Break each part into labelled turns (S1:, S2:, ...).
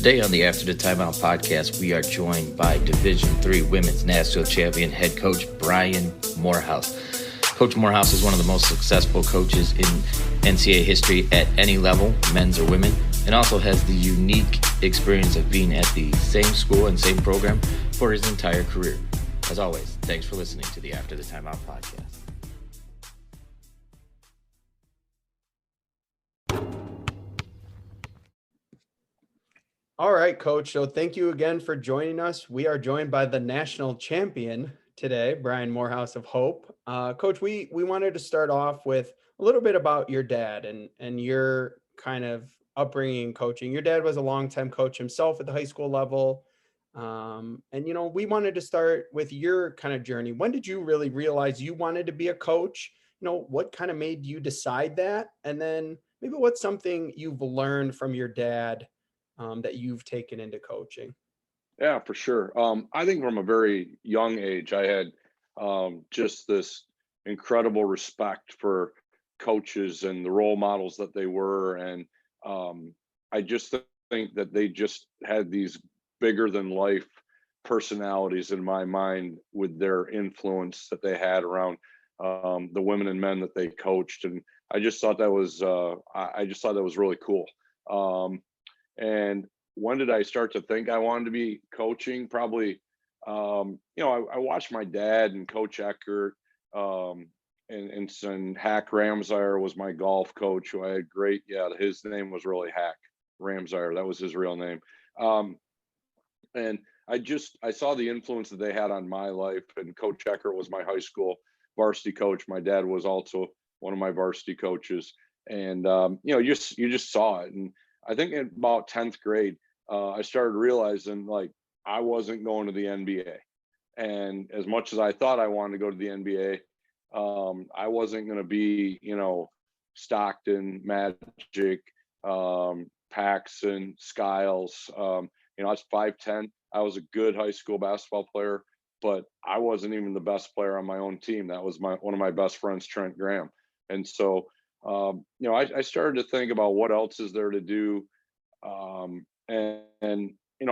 S1: Today on the After the Timeout podcast, we are joined by Division III Women's National Champion head coach Brian Morehouse. Coach Morehouse is one of the most successful coaches in NCAA history at any level, men's or women, and also has the unique experience of being at the same school and same program for his entire career. As always, thanks for listening to the After the Timeout podcast.
S2: All right, Coach. So thank you again for joining us. We are joined by the national champion today, Brian Morehouse of Hope. Coach, we wanted to start off with a little bit about your dad and your kind of upbringing in coaching. Your dad was a longtime coach himself at the high school level. We wanted to start with your kind of journey. When did you really realize you wanted to be a coach? What kind of made you decide that? And then maybe what's something you've learned from your dad that you've taken into coaching?
S3: Yeah, for sure. I think from a very young age, I had just this incredible respect for coaches and the role models that they were. And I just think that they just had these bigger than life personalities in my mind with their influence that they had around the women and men that they coached. And I just thought that was, really cool. And when did I start to think I wanted to be coaching? Probably, I watched my dad and Coach Eckert, and Hack Ramsire was my golf coach, who I had his name was really Hack Ramsire. That was his real name. And I saw the influence that they had on my life. And Coach Eckert was my high school varsity coach. My dad was also one of my varsity coaches. And, you just saw it. And I think in about 10th grade, I started realizing I wasn't going to the NBA. And as much as I thought I wanted to go to the NBA, I wasn't going to be, Stockton, Magic, Paxson, Skiles. I was 5'10". I was a good high school basketball player, but I wasn't even the best player on my own team. That was one of my best friends, Trent Graham. And so, I started to think about what else is there to do.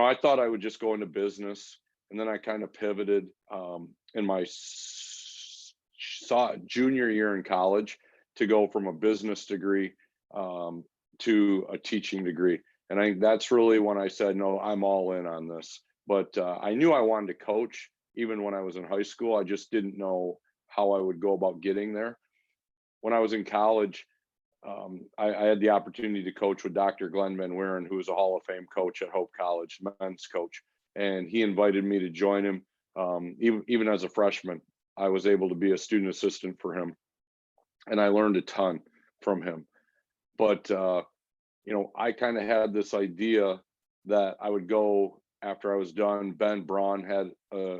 S3: I thought I would just go into business, and then I kind of pivoted in my junior year in college to go from a business degree to a teaching degree. And I think that's really when I said, no, I'm all in on this. But I knew I wanted to coach even when I was in high school. I just didn't know how I would go about getting there. When I was in college, I had the opportunity to coach with Dr. Glenn Van Wieren, who is a Hall of Fame coach at Hope College, men's coach. And he invited me to join him. Even as a freshman, I was able to be a student assistant for him. And I learned a ton from him. But, I kind of had this idea that I would go after I was done. Ben Braun had a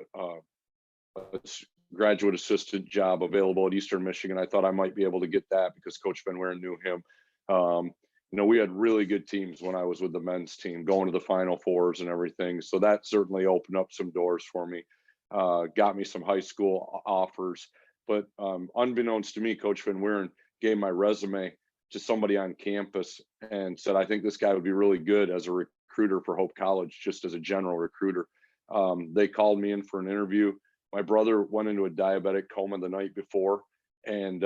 S3: graduate assistant job available at Eastern Michigan. I thought I might be able to get that because Coach Van Wieren knew him. We had really good teams when I was with the men's team, going to the Final Fours and everything. So that certainly opened up some doors for me, got me some high school offers. But unbeknownst to me, Coach Van Wieren gave my resume to somebody on campus and said, I think this guy would be really good as a recruiter for Hope College, just as a general recruiter. They called me in for an interview. My brother went into a diabetic coma the night before, and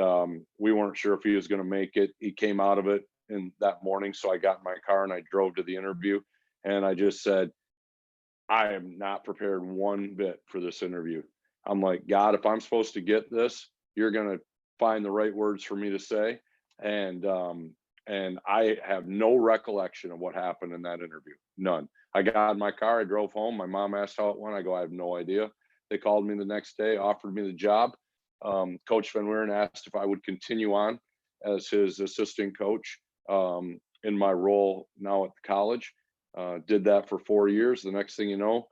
S3: we weren't sure if he was going to make it. He came out of it in that morning. So I got in my car and I drove to the interview, and I just said, I am not prepared one bit for this interview. I'm like, God, if I'm supposed to get this, you're going to find the right words for me to say. And I have no recollection of what happened in that interview. None. I got in my car, I drove home. My mom asked how it went. I go, I have no idea. They called me the next day, offered me the job. Coach Van Wieren asked if I would continue on as his assistant coach in my role now at the college. Did that for 4 years. The next thing you know,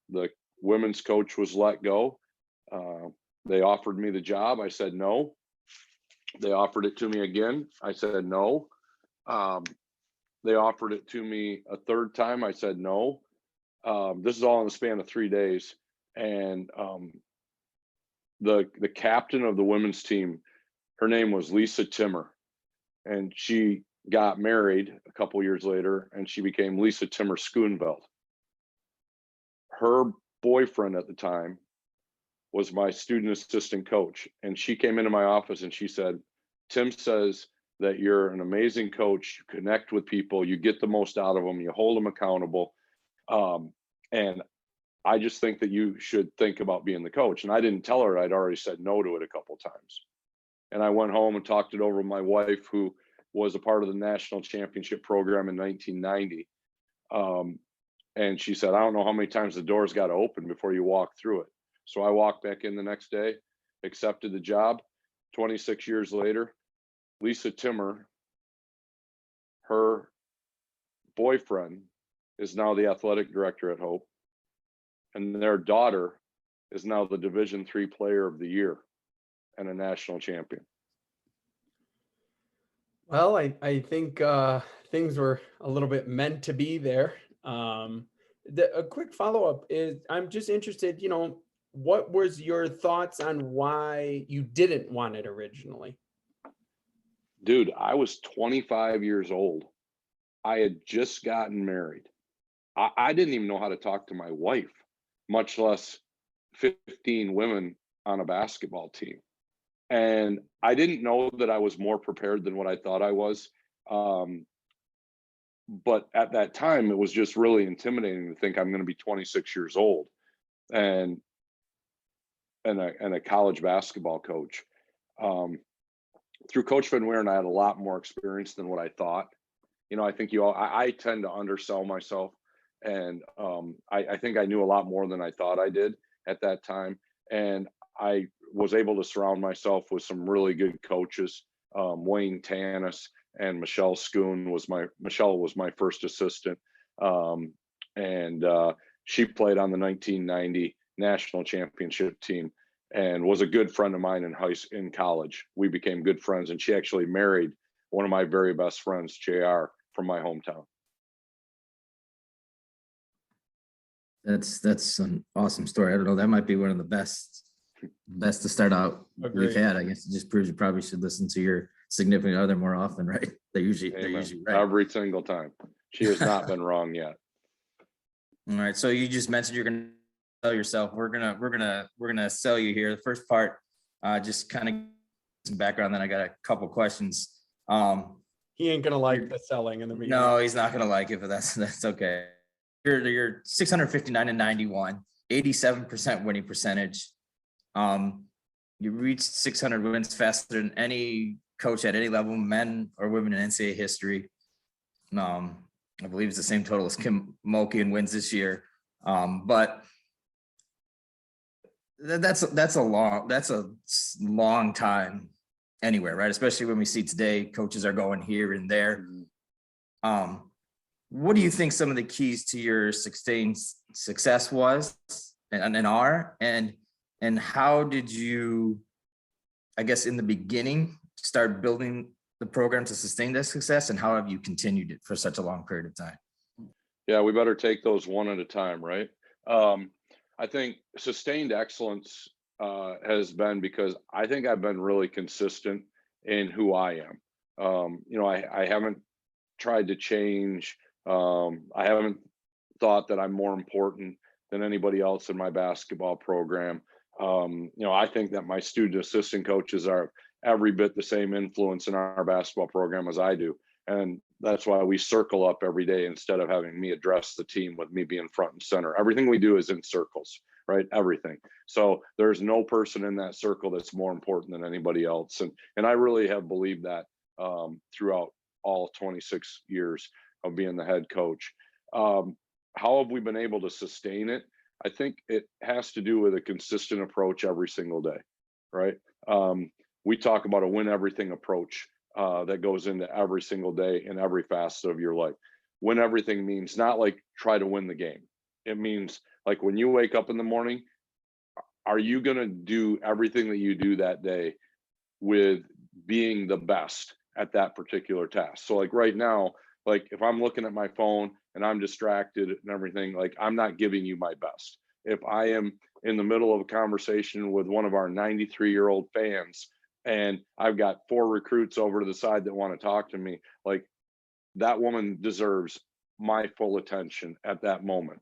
S3: the women's coach was let go. They offered me the job. I said no. They offered it to me again. I said no. They offered it to me a third time. I said no. This is all in the span of 3 days. And the captain of the women's team, her name was Lisa Timmer. And she got married a couple years later, and she became Lisa Timmer Schoonveld. Her boyfriend at the time was my student assistant coach, and she came into my office and she said, Tim says that you're an amazing coach, you connect with people, you get the most out of them, you hold them accountable, and I just think that you should think about being the coach. And I didn't tell her I'd already said no to it a couple of times. And I went home and talked it over with my wife, who was a part of the national championship program in 1990. And she said, I don't know how many times the doors got to open before you walk through it. So I walked back in the next day, accepted the job. 26 years later, Lisa Timmer, her boyfriend, is now the athletic director at Hope, and their daughter is now the Division III Player of the Year and a national champion.
S2: Well, I think things were a little bit meant to be there. A quick follow-up is, I'm just interested, what was your thoughts on why you didn't want it originally?
S3: Dude, I was 25 years old. I had just gotten married. I didn't even know how to talk to my wife, much less 15 women on a basketball team. And I didn't know that I was more prepared than what I thought I was. But at that time, it was just really intimidating to think I'm going to be 26 years old and a college basketball coach. Through Coach Van Weeren, I had a lot more experience than what I thought. I think I tend to undersell myself. And I think I knew a lot more than I thought I did at that time. And I was able to surround myself with some really good coaches. Wayne Tanis and Michelle Schoon was my first assistant. And she played on the 1990 national championship team and was a good friend of mine in college. We became good friends, and she actually married one of my very best friends, JR, from my hometown.
S1: That's an awesome story. I don't know, that might be one of the best to start out we've had. I guess it just proves you probably should listen to your significant other more often, right? They're usually right
S3: every single time. She has not been wrong yet.
S1: All right, so you just mentioned you're gonna sell yourself. We're gonna sell you here. The first part, just kind of some background, then I got a couple questions.
S2: He ain't gonna like the selling in the beginning.
S1: No, he's not gonna like it, but that's okay. You're 659 and 91, 87% winning percentage. You reached 600 wins faster than any coach at any level, men or women in NCAA history. I believe it's the same total as Kim Mulkey in wins this year. But that's a long time anywhere, right? Especially when we see today coaches are going here and there. What do you think some of the keys to your sustained success was and are, and how did you, I guess, in the beginning, start building the program to sustain that success, and how have you continued it for such a long period of time?
S3: Yeah, we better take those one at a time, right? I think sustained excellence has been because I think I've been really consistent in who I am. I haven't tried to change. I haven't thought that I'm more important than anybody else in my basketball program. I think that my student assistant coaches are every bit the same influence in our basketball program as I do. And that's why we circle up every day instead of having me address the team with me being front and center. Everything we do is in circles, right? Everything. So there's no person in that circle that's more important than anybody else. And I really have believed that throughout all 26 years of being the head coach. How have we been able to sustain it? I think it has to do with a consistent approach every single day, right? We talk about a win everything approach that goes into every single day in every facet of your life. Win everything means not like try to win the game. It means like when you wake up in the morning, are you going to do everything that you do that day with being the best at that particular task? So like right now, like if I'm looking at my phone and I'm distracted and everything, like I'm not giving you my best. If I am in the middle of a conversation with one of our 93-year-old fans and I've got 4 recruits over to the side that want to talk to me, like that woman deserves my full attention at that moment.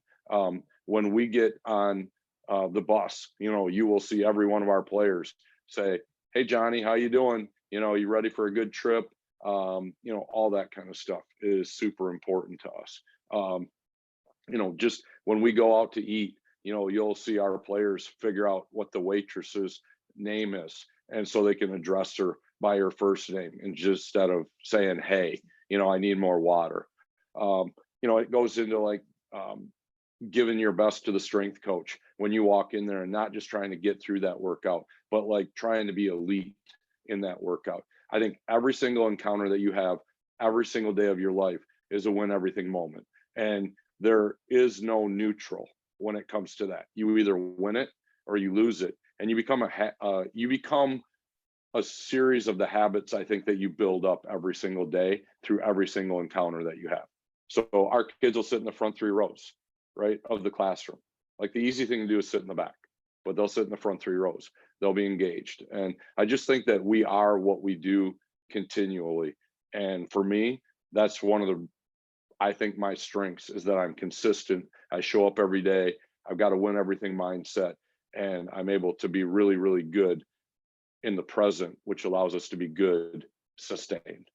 S3: When we get on the bus, you will see every one of our players say, "Hey, Johnny, how you doing? You ready for a good trip?" All that kind of stuff is super important to us. Just when we go out to eat, you'll see our players figure out what the waitress's name is. And so they can address her by her first name and just instead of saying, "Hey, I need more water." It goes into like giving your best to the strength coach when you walk in there and not just trying to get through that workout, but like trying to be elite in that workout. I think every single encounter that you have every single day of your life is a win everything moment. And there is no neutral when it comes to that. You either win it or you lose it. And you become a series of the habits, I think, that you build up every single day through every single encounter that you have. So our kids will sit in the front 3 rows, right, of the classroom. Like the easy thing to do is sit in the back, but they'll sit in the front 3 rows. They'll be engaged. And I just think that we are what we do continually. And for me, that's one of I think my strengths is that I'm consistent. I show up every day. I've got a win everything mindset, and I'm able to be really, really good in the present, which allows us to be good sustained.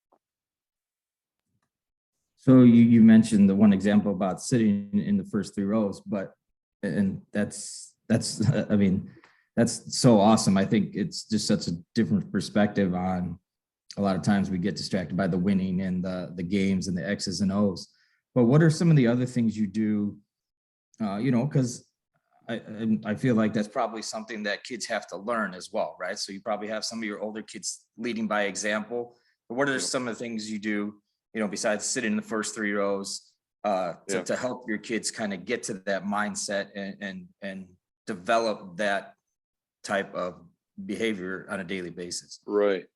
S1: So you mentioned the one example about sitting in the first 3 rows, and that's I mean, that's so awesome. I think it's just such a different perspective on a lot of times we get distracted by the winning and the games and the X's and O's. But what are some of the other things you do? Because I feel like that's probably something that kids have to learn as well, right? So you probably have some of your older kids leading by example. But what are some of the things you do, besides sitting in the first 3 rows, to help your kids kind of get to that mindset and develop that type of behavior on a daily basis?
S3: Right.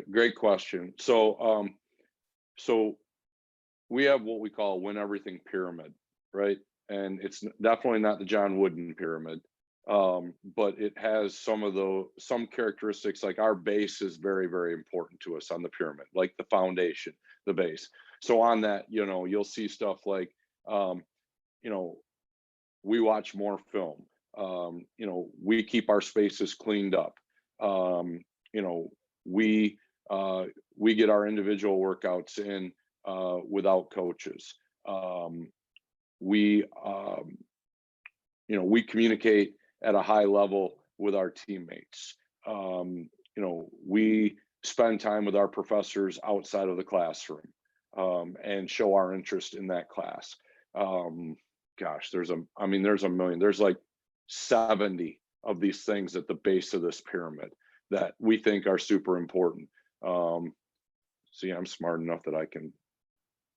S3: Great question. So we have what we call a win everything pyramid, right? And it's definitely not the John Wooden pyramid, but it has some characteristics. Like our base is very, very important to us on the pyramid, like the foundation, the base. So on that, you'll see stuff like, we watch more film. We keep our spaces cleaned up. We get our individual workouts in without coaches. We communicate at a high level with our teammates. We spend time with our professors outside of the classroom and show our interest in that class. There's a million. There's like 70 of these things at the base of this pyramid that we think are super important. See, I'm smart enough that I can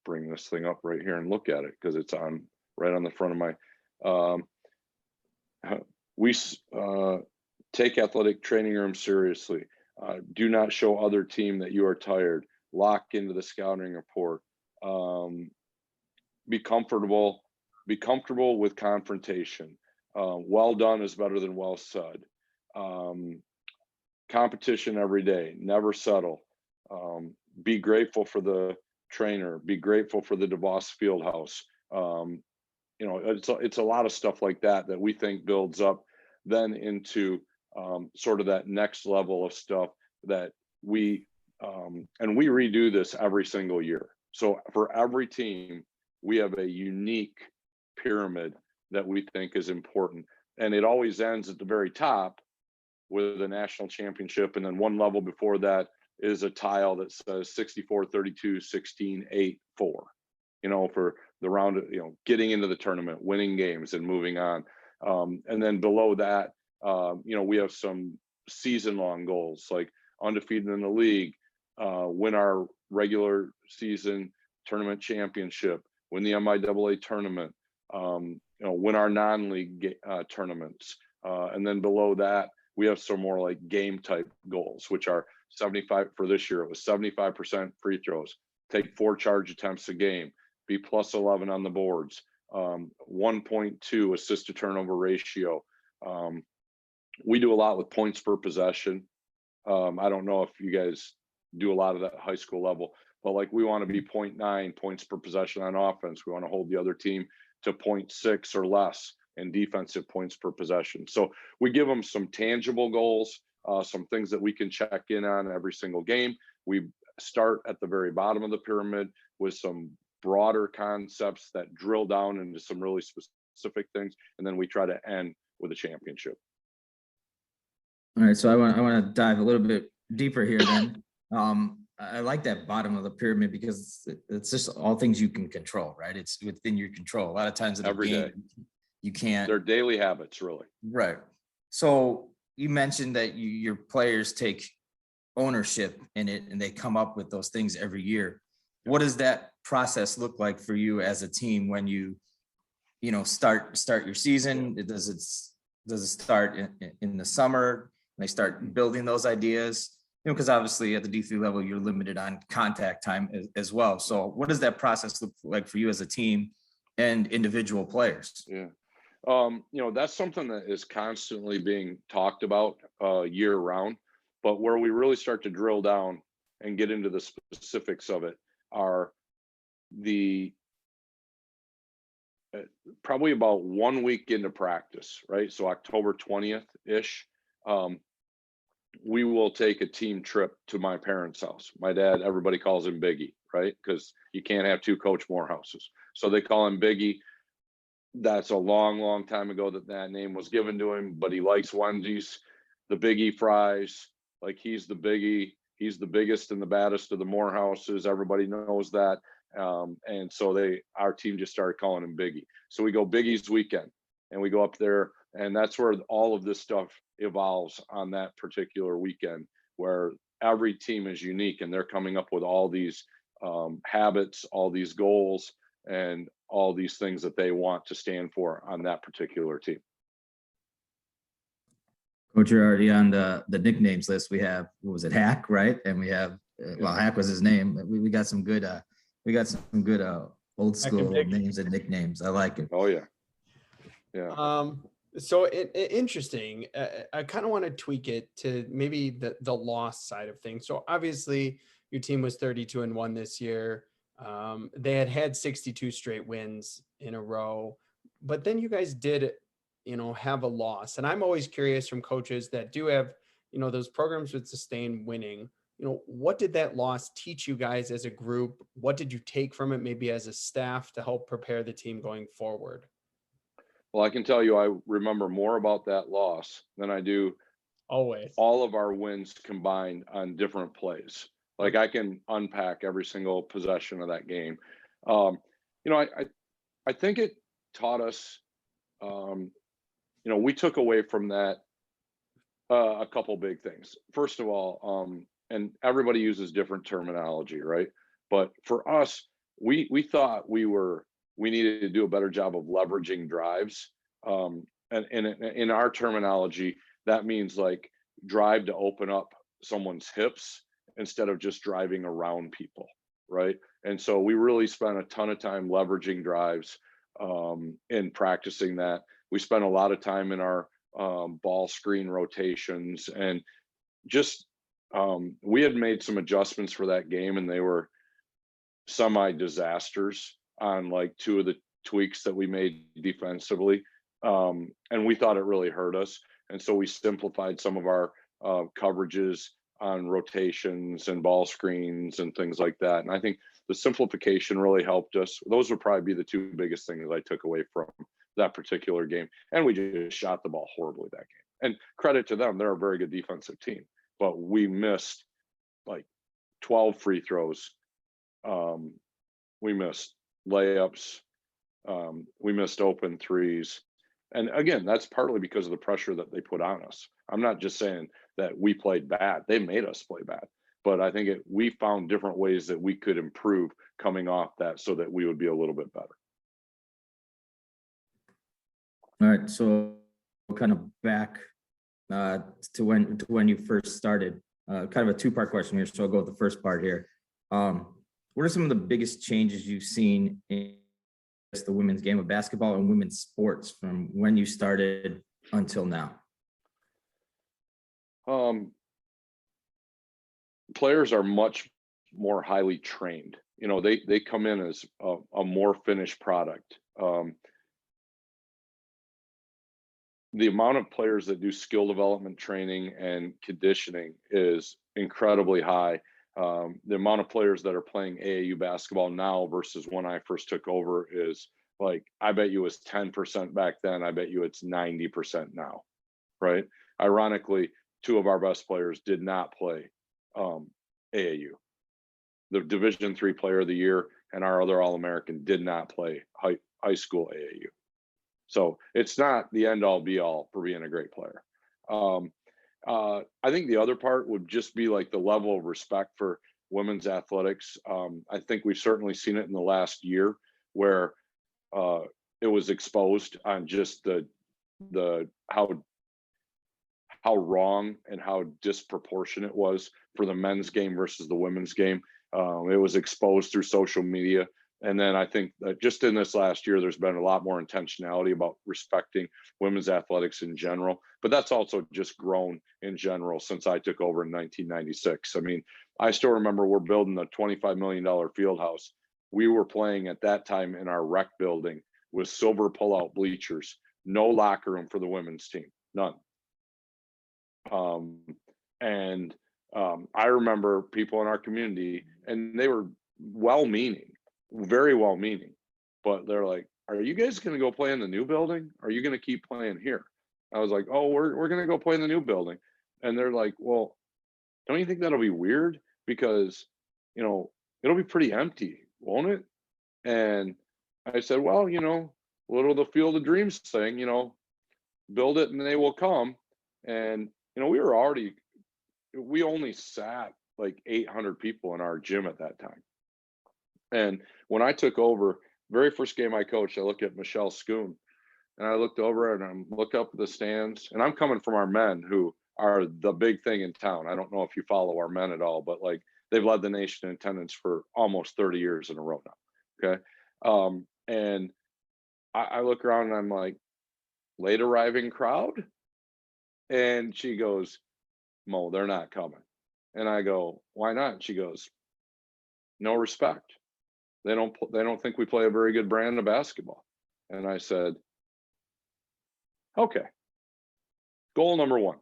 S3: bring this thing up right here and look at it because it's right on the front of my. We take athletic training room seriously. Do not show other team that you are tired. Lock into the scouting report. Be comfortable with confrontation. Well done is better than well said. Competition every day. Never settle. Be grateful for the trainer. Be grateful for the DeVos Fieldhouse. It's a lot of stuff like that we think builds up then into sort of that next level of stuff that and we redo this every single year. So for every team, we have a unique pyramid that we think is important. And it always ends at the very top with a national championship. And then one level before that is a tile that says 64, 32, 16, 8, 4, for the round, getting into the tournament, winning games and moving on. And then below that, we have some season long goals like undefeated in the league, win our regular season tournament championship, win the MIAA tournament, win our non-league tournaments. And then below that, we have some more like game type goals, which are 75 for this year. It was 75% free throws, take 4 charge attempts a game, be plus 11 on the boards, 1.2 assist to turnover ratio. We do a lot with points per possession. I don't know if you guys do a lot of that at high school level, but like we want to be 0.9 points per possession on offense. We want to hold the other team to 0.6 or less in defensive points per possession. So we give them some tangible goals, some things that we can check in on every single game. We start at the very bottom of the pyramid with some broader concepts that drill down into some really specific things, and then we try to end with a championship.
S1: All right, so I want to dive a little bit deeper here then. I like that bottom of the pyramid because it's just all things you can control, right? It's within your control. A lot of times in the
S3: Every
S1: game,
S3: day.
S1: you can't.
S3: They're daily habits, really.
S1: Right. So you mentioned that your players take ownership in it and they come up with those things every year. What does that process look like for you as a team when you start your season? Does it start in the summer? They start building those ideas, because obviously at the D3 level, you're limited on contact time as well. So what does that process look like for you as a team and individual players?
S3: Yeah. That's something that is constantly being talked about year round, but where we really start to drill down and get into the specifics of it are the probably about 1 week into practice, right? So October 20th ish, we will take a team trip to my parents' house. My dad, everybody calls him Biggie, right? Because you can't have two Coach Morehouses. So they call him Biggie. That's a long, long time ago that name was given to him, but he likes Wendy's, the Biggie fries. Like he's the Biggie. He's the biggest and the baddest of the Morehouses. Everybody knows that. And so our team just started calling him Biggie. So we go Biggie's weekend and we go up there, and that's where all of this stuff evolves on that particular weekend, where every team is unique and they're coming up with all these habits, all these goals, and all these things that they want to stand for on that particular team.
S1: Coach, you're already on the nicknames list. We have, what was it, Hack, right? And we have, Hack was his name. We got some good, old school names and nicknames. I like it.
S3: Oh yeah. Yeah.
S2: So interesting. I kind of want to tweak it to maybe the loss side of things. So obviously your team was 32-1 this year. They had 62 straight wins in a row, but then you guys did, have a loss. And I'm always curious from coaches that do have, those programs with sustained winning, what did that loss teach you guys as a group? What did you take from it, maybe as a staff, to help prepare the team going forward?
S3: Well, I can tell you, I remember more about that loss than I do
S2: Always
S3: all of our wins combined on different plays. Like I can unpack every single possession of that game. I think it taught us, we took away from that a couple big things. First of all, and everybody uses different terminology, right? But for us, we thought we needed to do a better job of leveraging drives. And in our terminology, that means like drive to open up someone's hips instead of just driving around people, right? And so we really spent a ton of time leveraging drives and practicing that. We spent a lot of time in our ball screen rotations, and just we had made some adjustments for that game, and they were semi-disasters on like two of the tweaks that we made defensively. And we thought it really hurt us. And so we simplified some of our coverages on rotations and ball screens and things like that. And I think the simplification really helped us. Those would probably be the two biggest things I took away from that particular game. And we just shot the ball horribly that game. And credit to them, they're a very good defensive team. But we missed like 12 free throws. We missed layups. We missed open threes. And again, that's partly because of the pressure that they put on us. I'm not just saying that we played bad. They made us play bad. But I think we found different ways that we could improve coming off that so that we would be a little bit better.
S1: All right. So kind of back to when you first started, kind of a two-part question here. So I'll go with the first part here. What are some of the biggest changes you've seen in the women's game of basketball and women's sports from when you started until now?
S3: Players are much more highly trained. They come in as a more finished product. The amount of players that do skill development training and conditioning is incredibly high. The amount of players that are playing AAU basketball now versus when I first took over is like, I bet you it was 10% back then. I bet you it's 90% now, right? Ironically, two of our best players did not play AAU. The Division III Player of the Year and our other All-American did not play high school AAU. So it's not the end all be all for being a great player. I think the other part would just be like the level of respect for women's athletics. I think we've certainly seen it in the last year where it was exposed on just the how wrong and how disproportionate it was for the men's game versus the women's game. It was exposed through social media. And then I think that just in this last year, there's been a lot more intentionality about respecting women's athletics in general. But that's also just grown in general since I took over in 1996. I mean, I still remember we're building a $25 million field house. We were playing at that time in our rec building with silver pullout bleachers, no locker room for the women's team, none. I remember people in our community, and they were well-meaning, very well-meaning, but they're like, "Are you guys going to go play in the new building? Or are you going to keep playing here?" I was like, "Oh, we're going to go play in the new building." And they're like, "Well, don't you think that'll be weird? Because, it'll be pretty empty, won't it?" And I said, "Well, little the Field of Dreams thing, build it and they will come." And, we only sat like 800 people in our gym at that time. And when I took over, very first game I coached, I looked at Michelle Schoon, and I looked over and I look up at the stands, and I'm coming from our men who are the big thing in town. I don't know if you follow our men at all, but like they've led the nation in attendance for almost 30 years in a row now. Okay. And I look around and I'm like, late arriving crowd? And she goes, "Mo, they're not coming." And I go, "Why not?" And she goes, "No respect. They don't think we play a very good brand of basketball." And I said, "Okay. Goal number 1,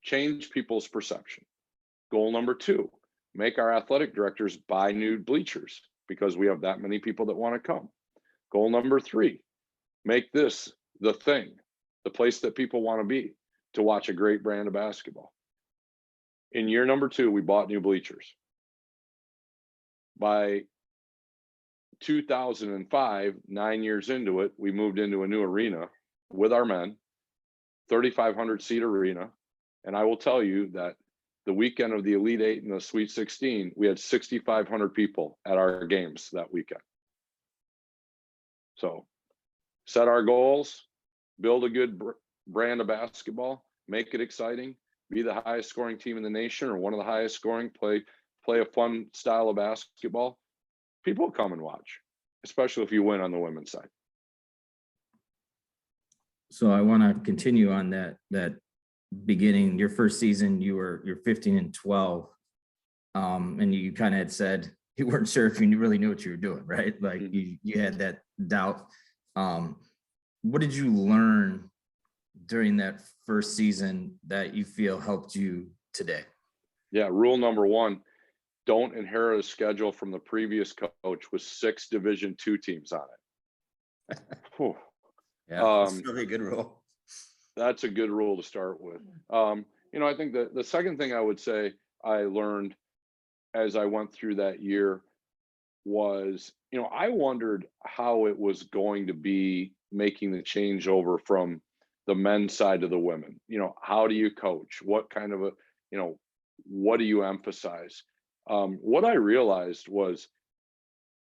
S3: change people's perception. Goal number 2, make our athletic directors buy new bleachers because we have that many people that want to come. Goal number 3, make this the thing, the place that people want to be to watch a great brand of basketball." In year number 2, we bought new bleachers. By 2005, 9 years into it, we moved into a new arena with our men, 3,500 seat arena. And I will tell you that the weekend of the Elite Eight and the Sweet 16, we had 6,500 people at our games that weekend. So set our goals, build a good brand of basketball, make it exciting, be the highest scoring team in the nation or one of the highest scoring, play a fun style of basketball. People will come and watch, especially if you win on the women's side.
S1: So I want to continue on that beginning. Your first season, you're 15-12, and you kind of had said you weren't sure if you really knew what you were doing, right? Like you had that doubt. What did you learn during that first season that you feel helped you today?
S3: Yeah, rule number 1, don't inherit a schedule from the previous coach with 6 Division II teams on it.
S1: Yeah, that's really a good rule.
S3: That's a good rule to start with. I think that the second thing I would say I learned as I went through that year was, I wondered how it was going to be making the changeover from the men's side to the women. How do you coach? What kind of what do you emphasize? What I realized was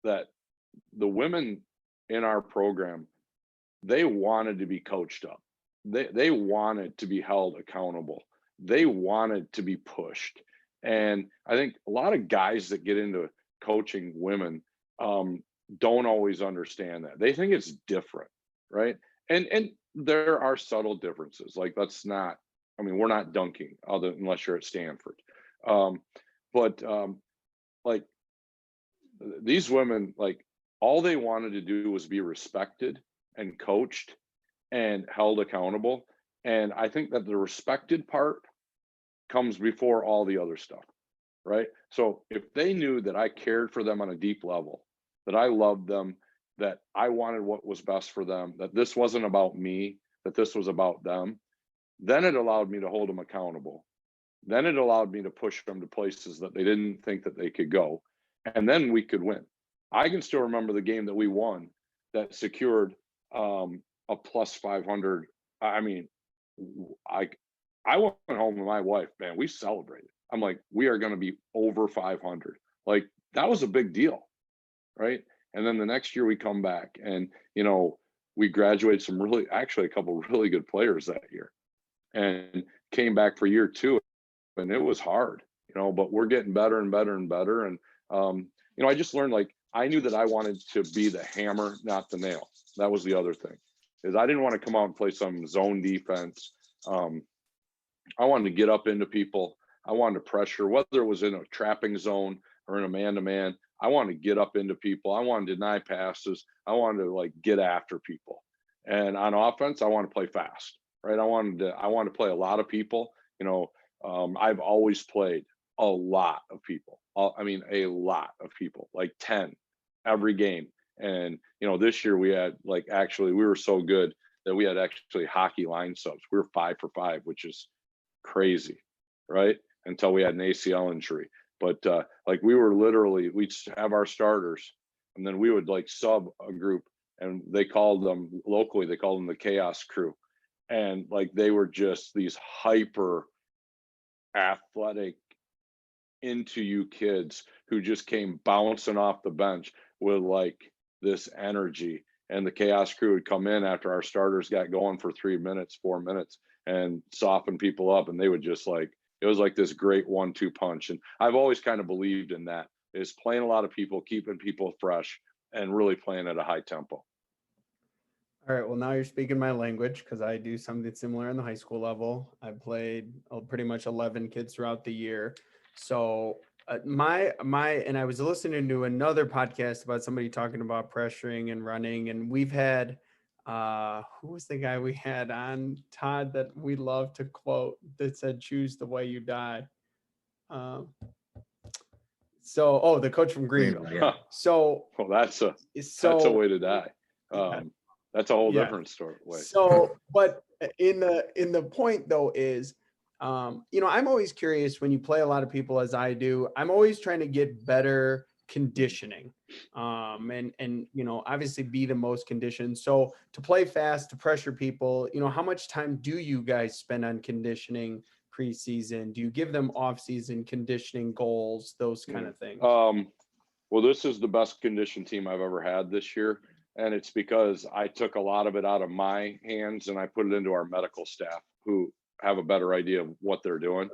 S3: that the women in our program, they wanted to be coached up. They wanted to be held accountable. They wanted to be pushed. And I think a lot of guys that get into coaching women don't always understand that. They think it's different, right? And there are subtle differences. Like we're not dunking unless you're at Stanford. Like these women, like, all they wanted to do was be respected and coached and held accountable. And I think that the respected part comes before all the other stuff, right? So if they knew that I cared for them on a deep level, that I loved them, that I wanted what was best for them, that this wasn't about me, that this was about them, then it allowed me to hold them accountable. Then it allowed me to push them to places that they didn't think that they could go. And then we could win. I can still remember the game that we won that secured a plus 500. I mean, I went home with my wife, man, we celebrated. I'm like, we are going to be over 500. Like, that was a big deal, right? And then the next year we come back and, you know, we graduated actually a couple of really good players that year, and came back for year 2. And it was hard, you know, but we're getting better and better and better. And, you know, I just learned, like, I knew that I wanted to be the hammer, not the nail. That was the other thing, is I didn't want to come out and play some zone defense. I wanted to get up into people. I wanted to pressure, whether it was in a trapping zone or in a man-to-man. I wanted to get up into people. I wanted to deny passes. I wanted to, like, get after people. And on offense, I want to play fast, right? I wanted to play a lot of people. You know, I've always played a lot of people. I mean, a lot of people, like 10 every game. And, you know, this year we had, like, actually, we were so good that we had actually hockey line subs. We were 5 for 5, which is crazy, right? Until we had an ACL injury. But like, we were literally, we'd have our starters, and then we would, like, sub a group, and they called them locally, they called them the Chaos Crew. And, like, they were just these hyper athletic, into you kids who just came bouncing off the bench with, like, this energy. And the Chaos Crew would come in after our starters got going for 3 minutes, 4 minutes, and soften people up. And they would just, like, it was like this great 1-2 punch. And I've always kind of believed in that, is playing a lot of people, keeping people fresh, and really playing at a high tempo.
S2: All right. Well, now you're speaking my language, because I do something similar in the high school level. I played pretty much 11 kids throughout the year. So and I was listening to another podcast about somebody talking about pressuring and running, and we've had who was the guy we had on, Todd, that we love to quote, that said, "Choose the way you die." The coach from Greenville.
S1: Yeah.
S2: So
S3: Well, that's a way to die. That's a whole different story.
S2: So, but in the point though is, you know, I'm always curious when you play a lot of people, as I do, I'm always trying to get better conditioning, and you know, obviously be the most conditioned. So to play fast, to pressure people, you know, how much time do you guys spend on conditioning preseason? Do you give them off-season conditioning goals, those kind of things?
S3: Well, this is the best conditioned team I've ever had this year. And it's because I took a lot of it out of my hands and I put it into our medical staff, who have a better idea of what they're doing.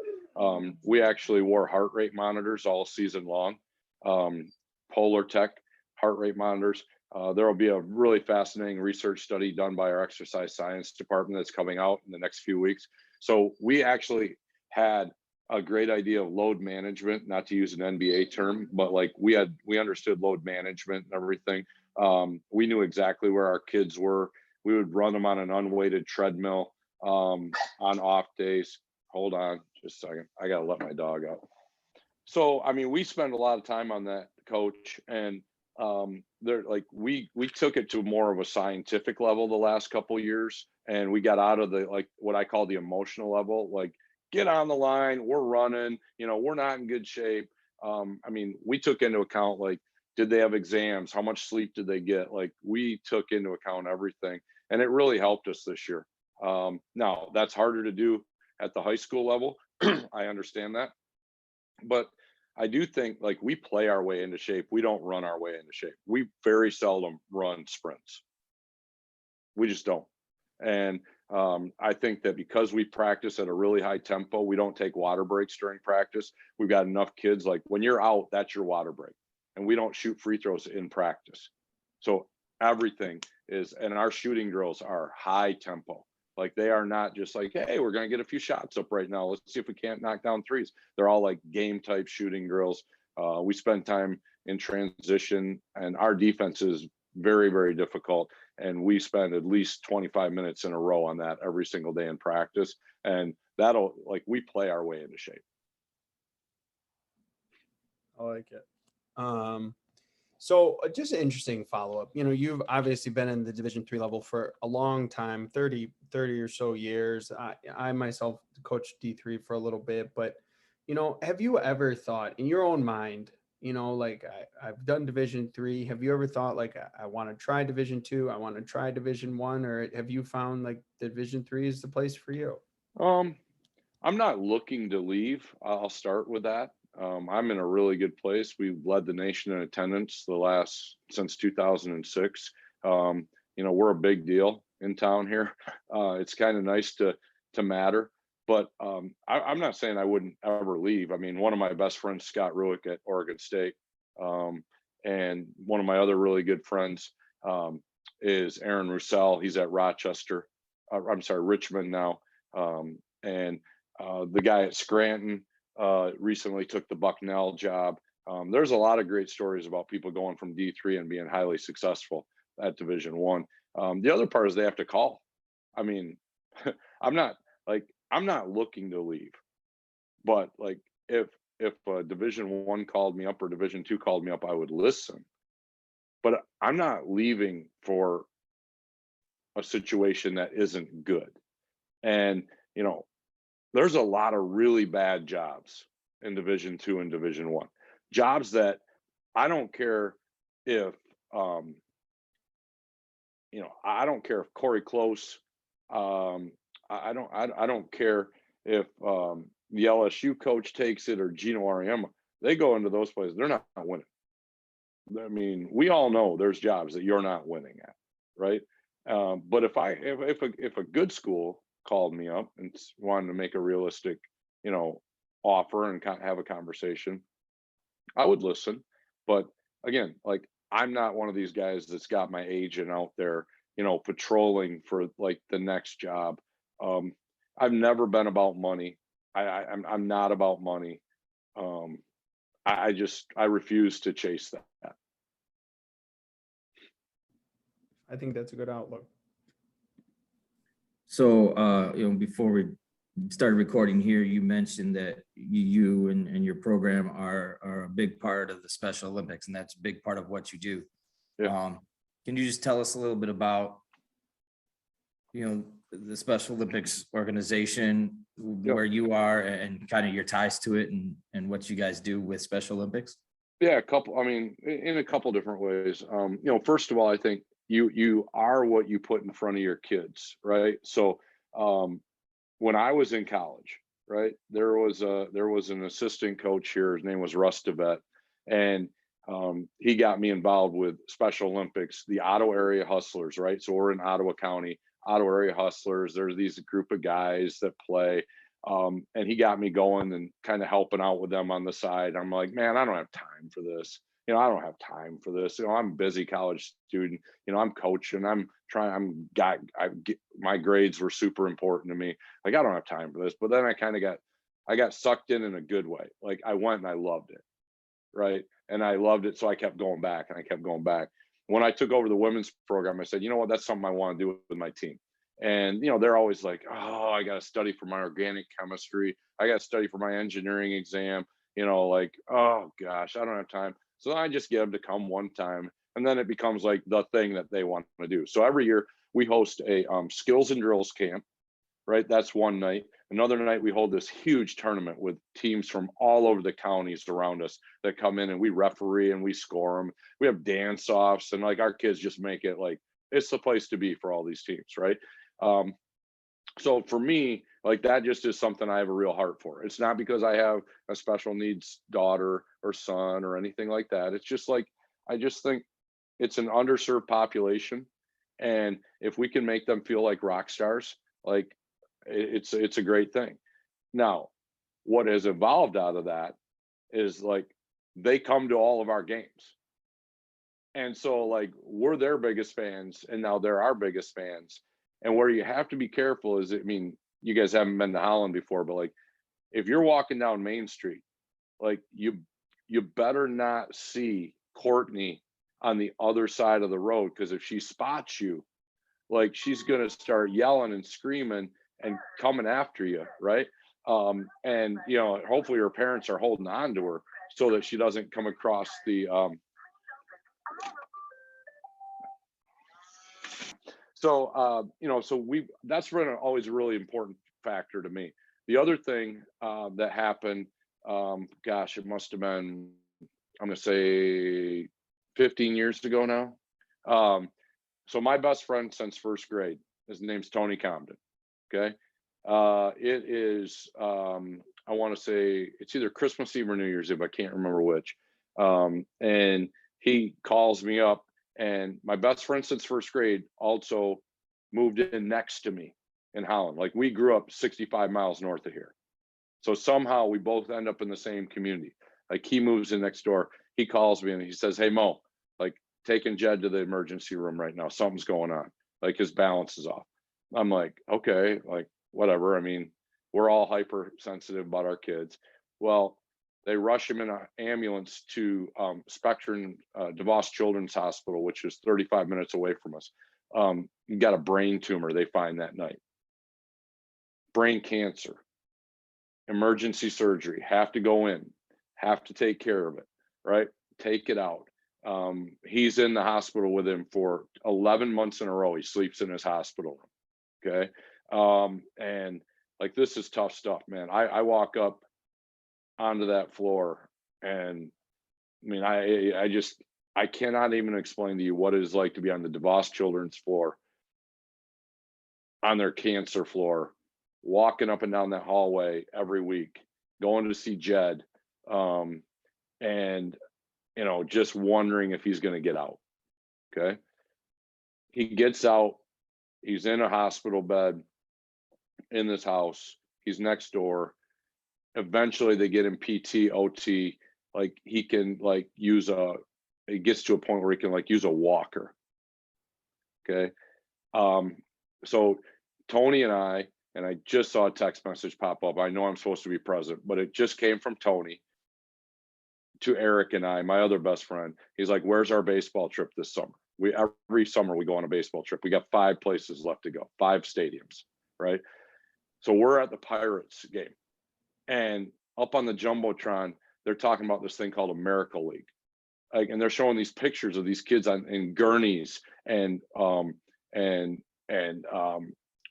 S3: We actually wore heart rate monitors all season long, Polar Tech heart rate monitors. There will be a really fascinating research study done by our exercise science department that's coming out in the next few weeks. So we actually had a great idea of load management, not to use an NBA term, but, like, we understood load management and everything. We knew exactly where our kids were. We would run them on an unweighted treadmill on off days. Hold on just a second. I got to let my dog out. So, I mean, we spend a lot of time on that, coach. And they're like, we took it to more of a scientific level the last couple of years. And we got out of the, like, what I call the emotional level, like, get on the line, we're running, you know, we're not in good shape. I mean, we took into account, like, did they have exams? How much sleep did they get? Like, we took into account everything, and it really helped us this year. Now, that's harder to do at the high school level. I understand that. But I do think, like, we play our way into shape. We don't run our way into shape. We very seldom run sprints. We just don't. And I think that because we practice at a really high tempo, we don't take water breaks during practice. We've got enough kids, like, when you're out, that's your water break. And we don't shoot free throws in practice. So everything is, and our shooting drills are high tempo. Like, they are not just like, hey, we're going to get a few shots up right now, let's see if we can't knock down threes. They're all, like, game type shooting drills. We spend time, in transition, and our defense is very, very difficult. And we spend at least 25 minutes in a row on that every single day in practice. And that'll, like, we play our way into shape.
S2: I like it. So just an interesting follow-up. You've obviously been in the Division III level for a long time, 30 or so years. I myself coached D3 for a little bit, but, have you ever thought in your own mind, like I've done Division III. Have you ever thought like, I want to try Division II, I want to try Division I, or have you found like Division III is the place for you?
S3: I'm not looking to leave. I'll start with that. I'm in a really good place. We've led the nation in attendance since 2006. We're a big deal in town here. It's kind of nice to matter, but I'm not saying I wouldn't ever leave. I mean, one of my best friends, Scott Ruick at Oregon State, and one of my other really good friends is Aaron Roussel. He's at Richmond now. And the guy at Scranton recently took the Bucknell job. There's a lot of great stories about people going from D3 and being highly successful at Division I. The other part is they have to call. I mean, I'm not looking to leave, but like if Division I called me up or Division II called me up, I would listen. But I'm not leaving for a situation that isn't good. And there's a lot of really bad jobs in Division II and Division I. Jobs that I don't care if I don't care if Corey Close, I don't care if the LSU coach takes it or Gino Auriemma. They go into those places, they're not winning. I mean, we all know there's jobs that you're not winning at, right? But if a good school called me up and wanted to make a realistic, offer and have a conversation, I would listen. But again, like, I'm not one of these guys that's got my agent out there, patrolling for like the next job. I've never been about money. I'm not about money. I refuse to chase that.
S2: I think that's a good outlook.
S1: So, before we started recording here, you mentioned that you and your program are a big part of the Special Olympics, and that's a big part of what you do.
S3: Yeah.
S1: Can you just tell us a little bit about, the Special Olympics organization, where you are, and kind of your ties to it, and what you guys do with Special Olympics?
S3: Yeah, in a couple different ways. First of all, I think you are what you put in front of your kids, right? So when I was in college, right, there was an assistant coach here. His name was Russ DeVette, and he got me involved with Special Olympics, the Ottawa area hustlers, right? So we're in Ottawa County, Ottawa area hustlers. There's these group of guys that play, and he got me going and kind of helping out with them on the side. I'm like, man, I don't have time for this. I don't have time for this. I'm a busy college student. I'm coaching. My grades were super important to me. Like, I don't have time for this. But then I got sucked in a good way. Like, I went and I loved it. Right. And I loved it. So I kept going back and I kept going back. When I took over the women's program, I said, you know what, that's something I want to do with my team. And, they're always like, oh, I got to study for my organic chemistry. I got to study for my engineering exam. Like, oh gosh, I don't have time. So I just get them to come one time, and then it becomes like the thing that they want to do. So every year we host a skills and drills camp, right? That's one night. Another night we hold this huge tournament with teams from all over the counties around us that come in, and we referee and we score them. We have dance offs, and like, our kids just make it like it's the place to be for all these teams, right? So for me, like, that just is something I have a real heart for. It's not because I have a special needs daughter or son or anything like that. It's just like, I just think it's an underserved population. And if we can make them feel like rock stars, like, it's a great thing. Now, what has evolved out of that is, like, they come to all of our games. And so, like, we're their biggest fans, and now they're our biggest fans. And where you have to be careful is, you guys haven't been to Holland before, but like, if you're walking down Main Street, like, you better not see Courtney on the other side of the road, because if she spots you, like, she's going to start yelling and screaming and coming after you, right? And hopefully her parents are holding on to her so that she doesn't come across the that's been always a really important factor to me. The other thing that happened, it must have been, I'm going to say 15 years ago now. So my best friend since first grade, his name's Tony Comden. Okay. It is, I want to say it's either Christmas Eve or New Year's Eve. I can't remember which. And he calls me up, and my best friend since first grade also moved in next to me in Holland. Like, we grew up 65 miles north of here. So somehow we both end up in the same community. Like, he moves in next door. He calls me and he says, "Hey, Mo, like, taking Jed to the emergency room right now. Something's going on. Like, his balance is off." I'm like, okay, like, whatever. I mean, we're all hypersensitive about our kids. Well, they rush him in an ambulance to Spectrum DeVos Children's Hospital, which is 35 minutes away from us. He got a brain tumor they find that night. Brain cancer. Emergency surgery. Have to go in. Have to take care of it, right? Take it out. He's in the hospital with him for 11 months in a row. He sleeps in his hospital room. Okay. And like, this is tough stuff, man. I walk up onto that floor, and I mean, I cannot even explain to you what it is like to be on the DeVos Children's floor, on their cancer floor, walking up and down that hallway every week, going to see Jed, and just wondering if he's going to get out. Okay. He gets out. He's in a hospital bed in this house. He's next door. Eventually they get him PT, OT. Like, he can it gets to a point where he can use a walker. Okay. So Tony and I just saw a text message pop up. I know I'm supposed to be present, but it just came from Tony to Eric and I, my other best friend. He's like, "Where's our baseball trip this summer?" Every summer we go on a baseball trip. We got 5 places left to go, 5 stadiums, right? So we're at the Pirates game, and up on the Jumbotron, they're talking about this thing called a Miracle League. And they're showing these pictures of these kids in gurneys and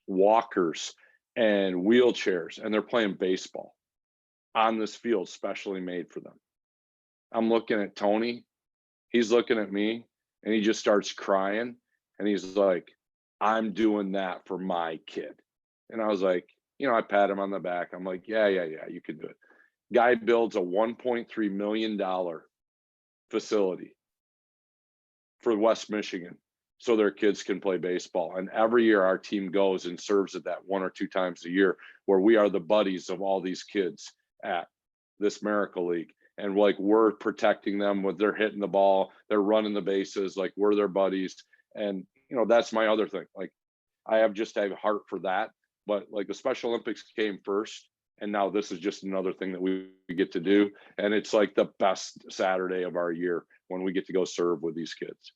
S3: walkers and wheelchairs, and they're playing baseball on this field specially made for them. I'm looking at Tony, he's looking at me, and he just starts crying, and he's like, "I'm doing that for my kid." And I was like, I pat him on the back. I'm like, yeah, you can do it. Guy builds a $1.3 million facility for West Michigan so their kids can play baseball. And every year our team goes and serves at that 1 or 2 times a year, where we are the buddies of all these kids at this Miracle League. And like, we're protecting them when they're hitting the ball, they're running the bases, like, we're their buddies. And that's my other thing. Like, I have a heart for that. But like, the Special Olympics came first, and now this is just another thing that we get to do. And it's like the best Saturday of our year when we get to go serve with these kids.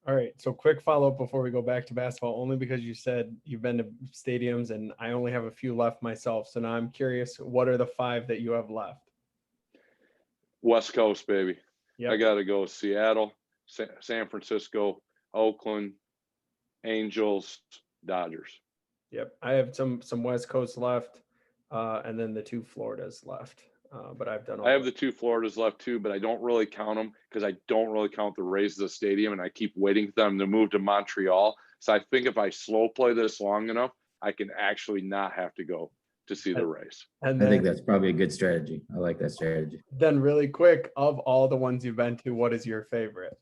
S2: All right. So quick follow-up before we go back to basketball, only because you said you've been to stadiums, and I only have a few left myself. So now I'm curious, what are the 5 that you have left?
S3: West Coast, baby.
S2: Yep.
S3: I got to go Seattle, San Francisco, Oakland, Angels, Dodgers.
S2: Yep. I have some West Coast left, and then the 2 Floridas left. But I've done all
S3: I have the 2 Floridas left too, but I don't really count them because I don't really count the Rays as a stadium, and I keep waiting for them to move to Montreal. So I think if I slow play this long enough, I can actually not have to go to see the Rays.
S1: And I think that's probably a good strategy. I like that strategy.
S2: Then really quick, of all the ones you've been to, what is your favorite?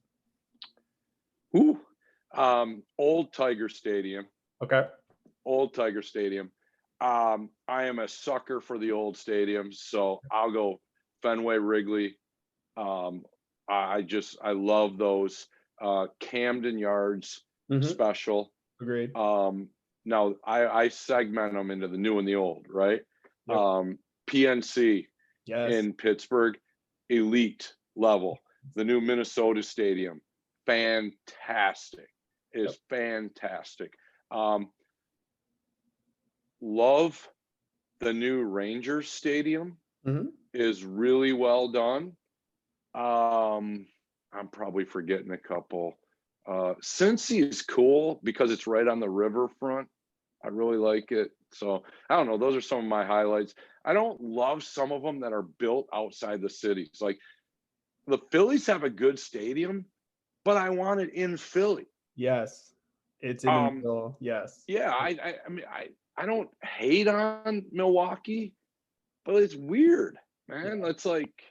S3: Old Tiger Stadium.
S2: Okay.
S3: Old Tiger Stadium. I am a sucker for the old stadiums, so I'll go Fenway, Wrigley. I love those. Camden Yards, special.
S2: Agreed.
S3: Now I segment them into the new and the old, right? Yep. PNC in Pittsburgh, elite level. The new Minnesota stadium, fantastic. Is fantastic. Love the new Rangers stadium. Is really well done. I'm probably forgetting a couple. Cincy is cool because it's right on the riverfront. I really like it. So I don't know. Those are some of my highlights. I don't love some of them that are built outside the cities. Like the Phillies have a good stadium, but I want it in Philly.
S2: Yes, it's in the middle. Yes.
S3: Yeah, I mean I don't hate on Milwaukee, but it's weird, man. It's like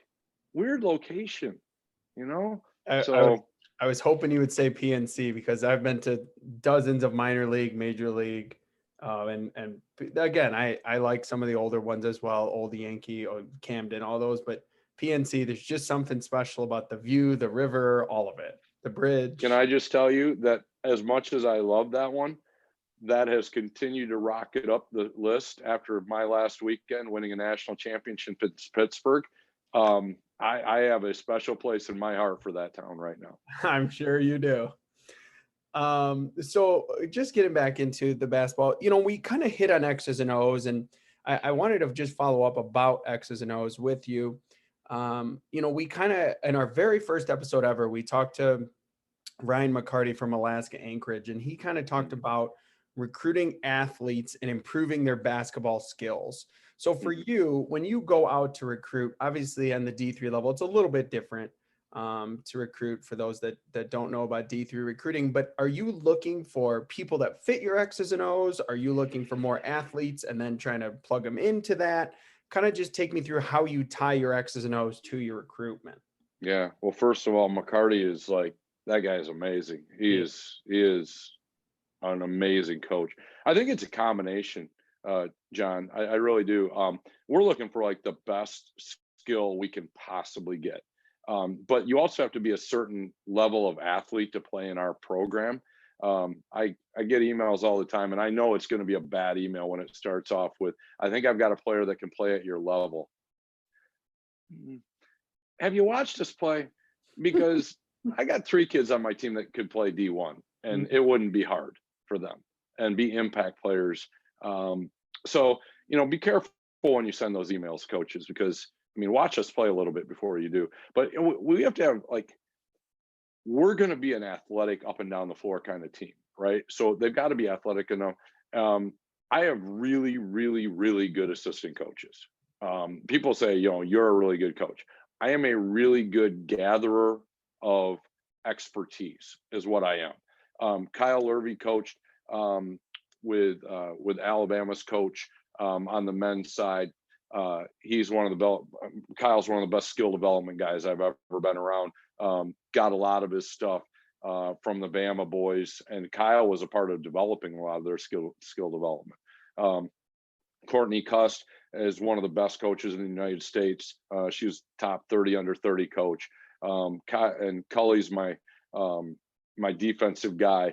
S3: weird location, you know?
S2: I was hoping you would say PNC because I've been to dozens of minor league, major league, and again, I like some of the older ones as well, Old Yankee, or Camden, all those. But PNC, there's just something special about the view, the river, all of it, the bridge.
S3: Can I just tell you that as much as I love that one, that has continued to rocket up the list after my last weekend winning a national championship in Pittsburgh. I have a special place in my heart for that town right now.
S2: I'm sure you do. So just getting back into the basketball, we kind of hit on X's and O's, and I wanted to just follow up about X's and O's with you. We kind of, in our very first episode ever, we talked to Ryan McCarty from Alaska Anchorage, and he kind of talked about recruiting athletes and improving their basketball skills. So for you, when you go out to recruit, obviously on the D3 level, it's a little bit different to recruit for those that don't know about D3 recruiting, but are you looking for people that fit your X's and O's? Are you looking for more athletes and then trying to plug them into that? Kind of just take me through how you tie your X's and O's to your recruitment.
S3: Yeah. Well, first of all, McCarty is like, that guy is amazing. He is an amazing coach. I think it's a combination, John. I really do. We're looking for like the best skill we can possibly get. But you also have to be a certain level of athlete to play in our program. I get emails all the time, and I know it's going to be a bad email when it starts off with, I think I've got a player that can play at your level. Have you watched us play? Because I got 3 kids on my team that could play D1, and it wouldn't be hard for them and be impact players. So, be careful when you send those emails, coaches, because watch us play a little bit before you do. But we have to have we're going to be an athletic up and down the floor kind of team, right? So they've got to be athletic enough. I have really, really, really good assistant coaches. People say, you're a really good coach. I am a really good gatherer of expertise is what I am. Kyle Lurvey coached with Alabama's coach on the men's side. He's Kyle's one of the best skill development guys I've ever been around. Got a lot of his stuff from the Bama boys, and Kyle was a part of developing a lot of their skill development. Courtney Cust is one of the best coaches in the United States. She was top 30 under 30 coach. And Cully's my defensive guy.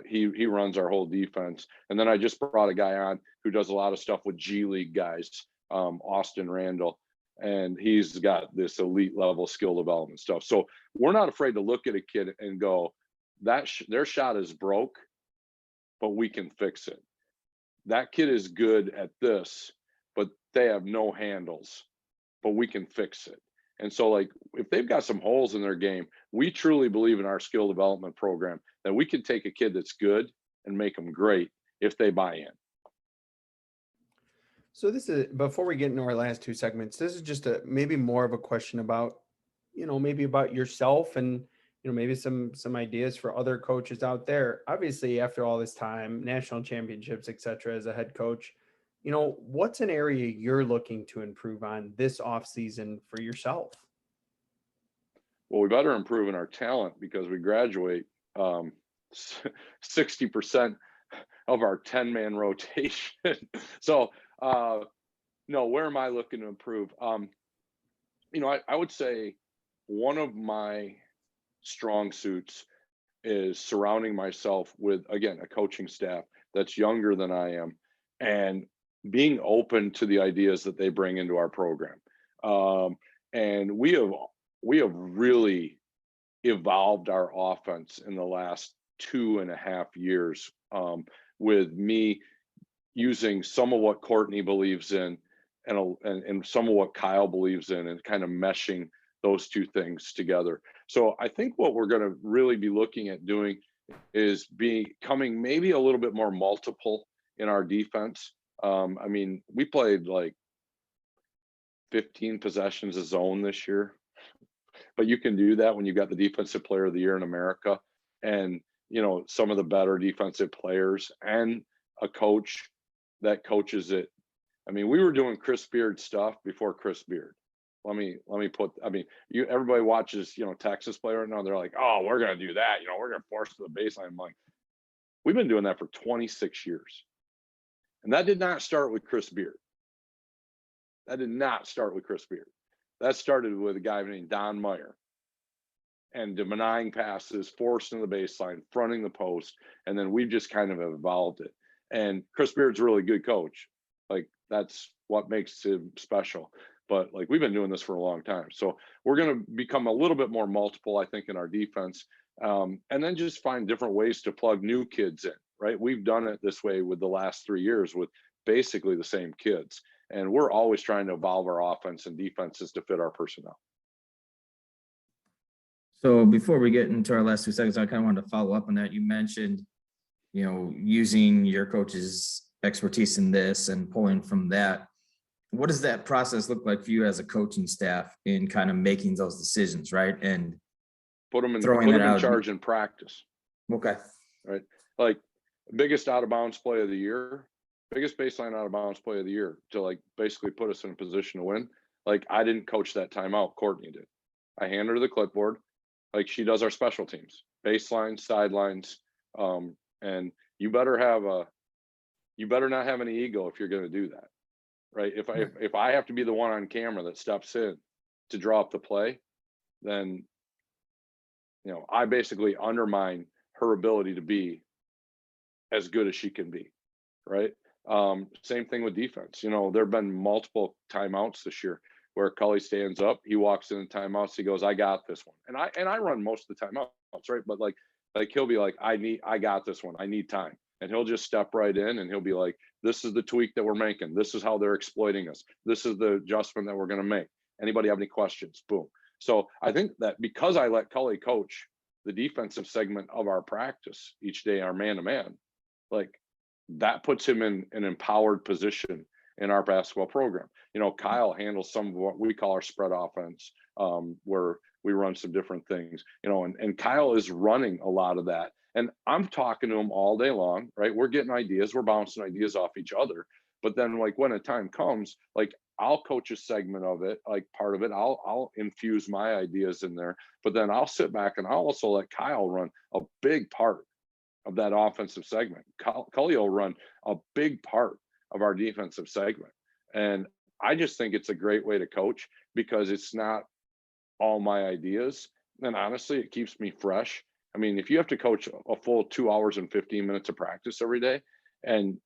S3: He runs our whole defense. And then I just brought a guy on who does a lot of stuff with G League guys, Austin Randall, and he's got this elite level skill development stuff. So we're not afraid to look at a kid and go, their shot is broke, but we can fix it. That kid is good at this, but they have no handles, but we can fix it. And so if they've got some holes in their game, we truly believe in our skill development program that we can take a kid that's good and make them great if they buy in.
S2: So this is, before we get into our last 2 segments, this is just maybe more of a question about, maybe about yourself and, maybe some ideas for other coaches out there. Obviously, after all this time, national championships, et cetera, as a head coach, what's an area you're looking to improve on this off season for yourself?
S3: Well, we better improve in our talent because we graduate 60% of our 10-man rotation. So, no, where am I looking to improve? I would say one of my strong suits is surrounding myself with, again, a coaching staff that's younger than I am and being open to the ideas that they bring into our program. And we have we have really evolved our offense in the last 2.5 years, with me using some of what Courtney believes in and some of what Kyle believes in, and kind of meshing those two things together. So I think what we're going to really be looking at doing is becoming maybe a little bit more multiple in our defense. I mean, we played like 15 possessions of zone this year, but you can do that when you've got the defensive player of the year in America, and some of the better defensive players, and a coach that coaches it. I mean, we were doing Chris Beard stuff before Chris Beard. Let me put, I mean, everybody watches, Texas play right now. They're like, oh, we're going to do that. We're going to force to the baseline. I'm like, we've been doing that for 26 years. And that did not start with Chris Beard. That did not start with Chris Beard. That started with a guy named Don Meyer, and denying passes, forcing the baseline, fronting the post. And then we've just kind of evolved it. And Chris Beard's a really good coach. Like, that's what makes him special. But like, we've been doing this for a long time. So we're going to become a little bit more multiple, I think, in our defense. And then just find different ways to plug new kids in, right? We've done it this way with the last 3 years with basically the same kids. And we're always trying to evolve our offense and defenses to fit our personnel.
S1: So before we get into our last 2 seconds, I kind of wanted to follow up on that. You mentioned, using your coach's expertise in this and pulling from that. What does that process look like for you as a coaching staff in kind of making those decisions, right? And
S3: put them in
S1: out
S3: charge in practice.
S1: Okay.
S3: Right. Like, biggest out of bounds play of the year, biggest baseline out of bounds play of the year to like basically put us in a position to win. Like, I didn't coach that timeout. Courtney did. I hand her the clipboard. Like, she does our special teams, baseline, sidelines. And you better not have any ego if you're going to do that. Right. If I have to be the one on camera that steps in to draw up the play, then, I basically undermine her ability to be as good as she can be. Right. Same thing with defense. There've been multiple timeouts this year where Cully stands up, he walks in the timeouts, he goes, I got this one. And I run most of the timeouts, right? But like he'll be like, I got this one. I need time. And he'll just step right in and he'll be like, this is the tweak that we're making. This is how they're exploiting us. This is the adjustment that we're going to make. Anybody have any questions? Boom. So I think that because I let Cully coach the defensive segment of our practice each day, our man-to-man, like, that puts him in an empowered position in our basketball program. Kyle handles some of what we call our spread offense, where we run some different things, and Kyle is running a lot of that. And I'm talking to him all day long, right? We're getting ideas, we're bouncing ideas off each other. But then, like, when a time comes, like, I'll coach a segment of it, like part of it, I'll infuse my ideas in there. But then I'll sit back and I'll also let Kyle run a big part of that offensive segment. Cully will run a big part of our defensive segment. And I just think it's a great way to coach because it's not all my ideas. And honestly, it keeps me fresh. I mean, if you have to coach a full 2 hours and 15 minutes of practice every day, and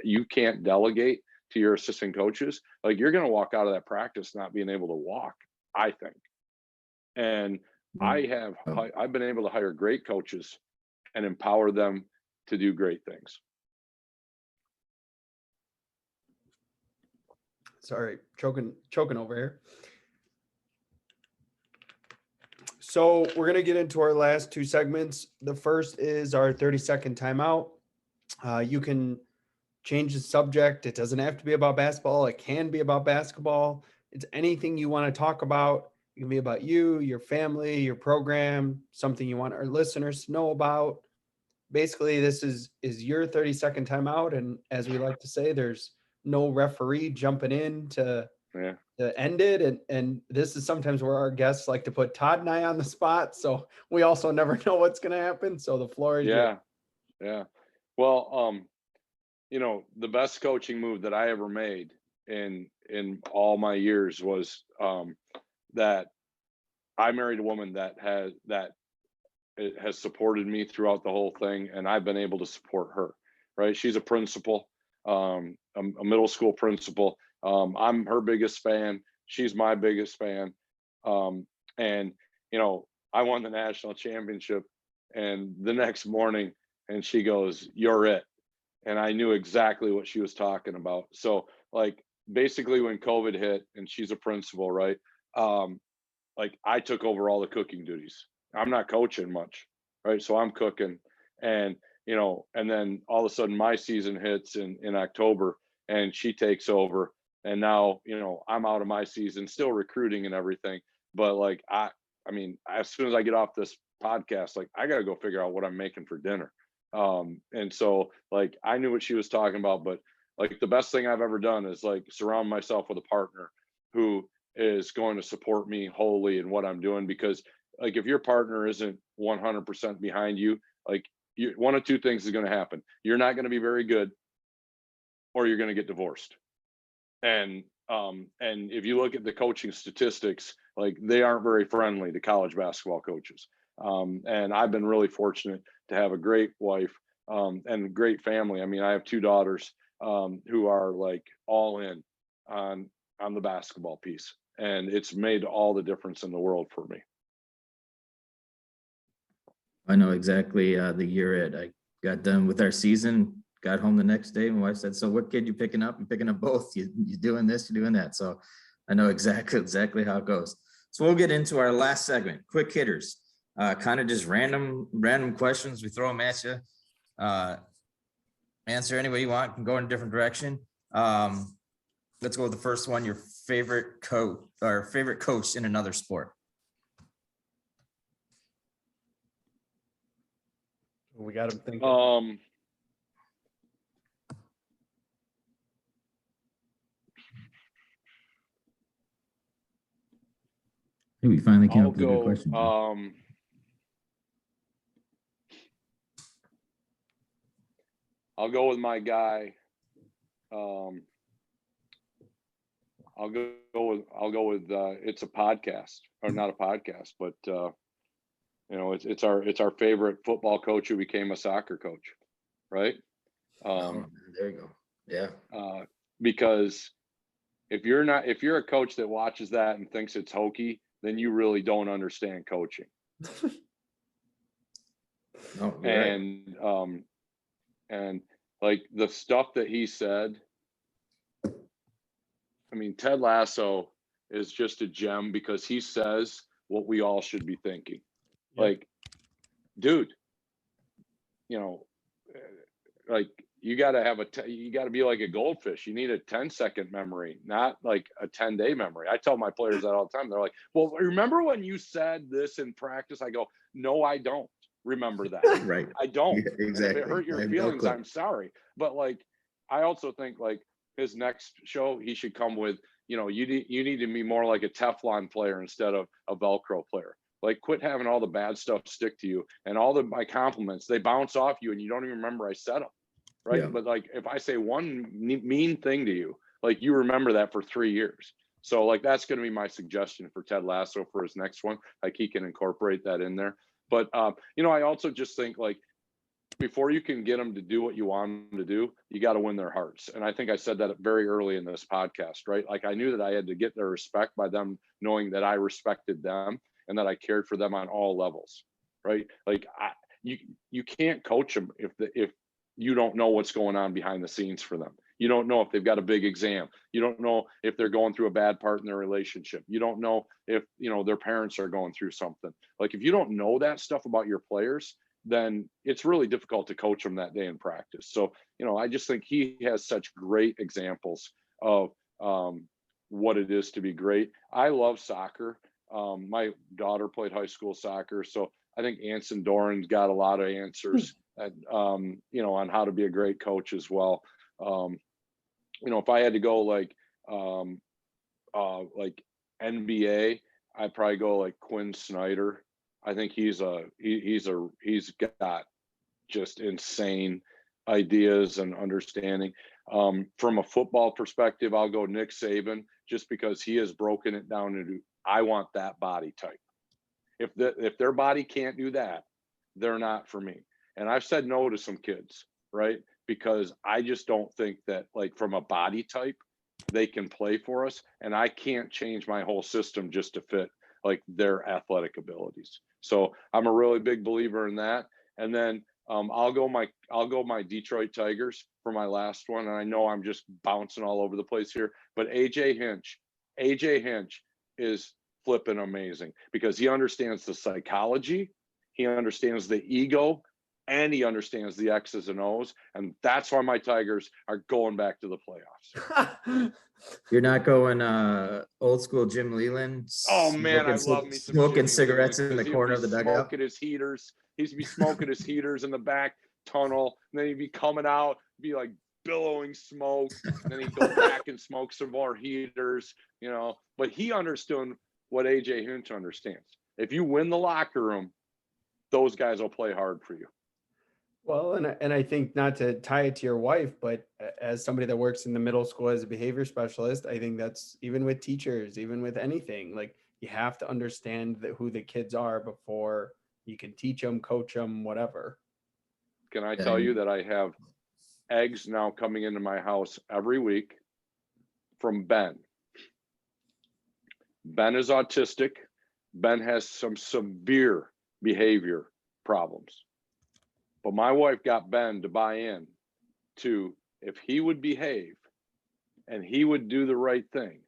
S3: you can't delegate to your assistant coaches, like, you're going to walk out of that practice not being able to walk, I think. And I've been able to hire great coaches and empower them to do great things.
S2: Sorry, choking over here. So we're going to get into our last 2 segments. The first is our 30-second timeout. You can change the subject. It doesn't have to be about basketball. It can be about basketball. It's anything you want to talk about. It can be about you, your family, your program, something you want our listeners to know about. Basically, this is your 30-second timeout. And as we like to say, there's no referee jumping in to end it. And this is sometimes where our guests like to put Todd and I on the spot. So we also never know what's going to happen. So the floor is yours.
S3: Yeah. Well, the best coaching move that I ever made in all my years was that I married a woman that has supported me throughout the whole thing, and I've been able to support her. Right? She's a principal, a middle school principal. I'm her biggest fan. She's my biggest fan. And, I won the national championship, and the next morning, and she goes, "You're it." And I knew exactly what she was talking about. So like basically when COVID hit, and she's a principal, right? Like I took over all the cooking duties. I'm not coaching much, right? So I'm cooking, and and then all of a sudden my season hits in October, and she takes over, and now I'm out of my season, still recruiting and everything, but like I mean, as soon as I get off this podcast, like I got to go figure out what I'm making for dinner. And so like I knew what she was talking about, but like the best thing I've ever done is like surround myself with a partner who is going to support me wholly in what I'm doing. Because like if your partner isn't 100% behind you, like one of two things is going to happen: you're not going to be very good, or you're going to get divorced. And if you look at the coaching statistics, like they aren't very friendly to college basketball coaches. And I've been really fortunate to have a great wife, and a great family. I mean, I have two daughters who are like all in on the basketball piece, and it's made all the difference in the world for me.
S1: I know exactly the year it. I got done with our season, got home the next day. My wife said, "So what kid you picking up? You're picking up both. You doing this, you're doing that." So I know exactly how it goes. So we'll get into our last segment, quick hitters, kind of just random questions. We throw them at you. Answer any way you want, can go in a different direction. Let's go with the first one. Your favorite coach or favorite coach in another sport.
S2: We got him thinking.
S1: Hey, we finally came up with a good question.
S3: I'll go with my guy. I'll go with it's a podcast, or not a podcast, but it's our favorite football coach who became a soccer coach, right?
S1: There you go. Yeah.
S3: Because if you're a coach that watches that and thinks it's hokey, then you really don't understand coaching.
S1: No,
S3: and
S1: right.
S3: And like the stuff that he said, I mean, Ted Lasso is just a gem because he says what we all should be thinking. Yep. Like, dude, like you got to be like a goldfish. You need a 10-second memory, not like a 10-day memory. I tell my players that all the time. They're like, "Well, remember when you said this in practice?" I go, "No, I don't remember that."
S1: Right.
S3: I don't.
S1: Yeah, exactly.
S3: If it hurt your feelings, I'm sorry. But like, I also think like his next show, he should come with, you need to be more like a Teflon player instead of a Velcro player. Like, quit having all the bad stuff stick to you, and all my compliments, they bounce off you and you don't even remember I said them. Right. Yeah. But like, if I say one mean thing to you, like you remember that for 3 years. So like, that's going to be my suggestion for Ted Lasso for his next one. Like he can incorporate that in there. But, I also just think like before you can get them to do what you want them to do, you got to win their hearts. And I think I said that very early in this podcast, right? Like I knew that I had to get their respect by them knowing that I respected them and that I cared for them on all levels, right? Like you can't coach them if you don't know what's going on behind the scenes for them. You don't know if they've got a big exam. You don't know if they're going through a bad part in their relationship. You don't know if, their parents are going through something. Like if you don't know that stuff about your players, then it's really difficult to coach them that day in practice. So, I just think he has such great examples of what it is to be great. I love soccer. My daughter played high school soccer. So I think Anson Doran's got a lot of answers on how to be a great coach as well. If I had to go like NBA, I'd probably go like Quinn Snyder. I think he's got just insane ideas and understanding. From a football perspective, I'll go Nick Saban just because he has broken it down into, I want that body type. If their body can't do that, they're not for me. And I've said no to some kids, right? Because I just don't think that like from a body type, they can play for us. And I can't change my whole system just to fit like their athletic abilities. So I'm a really big believer in that. And then I'll go my Detroit Tigers for my last one. And I know I'm just bouncing all over the place here, but AJ Hinch is flipping amazing because he understands the psychology, he understands the ego, and he understands the X's and O's. And that's why my Tigers are going back to the playoffs.
S1: You're not going old school Jim Leland?
S3: Oh man, I love me some
S1: smoking
S3: Jimmy
S1: cigarettes
S3: Leland,
S1: in the corner of the dugout.
S3: Smoking his heaters. He'd be smoking his heaters in the back tunnel, and then he'd be coming out, be like billowing smoke, and then he'd go back and smoke some more heaters, you know. But he understood what AJ Hinch understands. If you win the locker room, those guys will play hard for you.
S2: Well, and I think, not to tie it to your wife, but as somebody that works in the middle school as a behavior specialist, I think that's even with teachers, even with anything, like you have to understand who the kids are before you can teach them, coach them, whatever.
S3: Can I tell you that I have eggs now coming into my house every week from Ben? Ben is autistic. Ben has some severe behavior problems. But my wife got Ben to buy in to, if he would behave and he would do the right thing,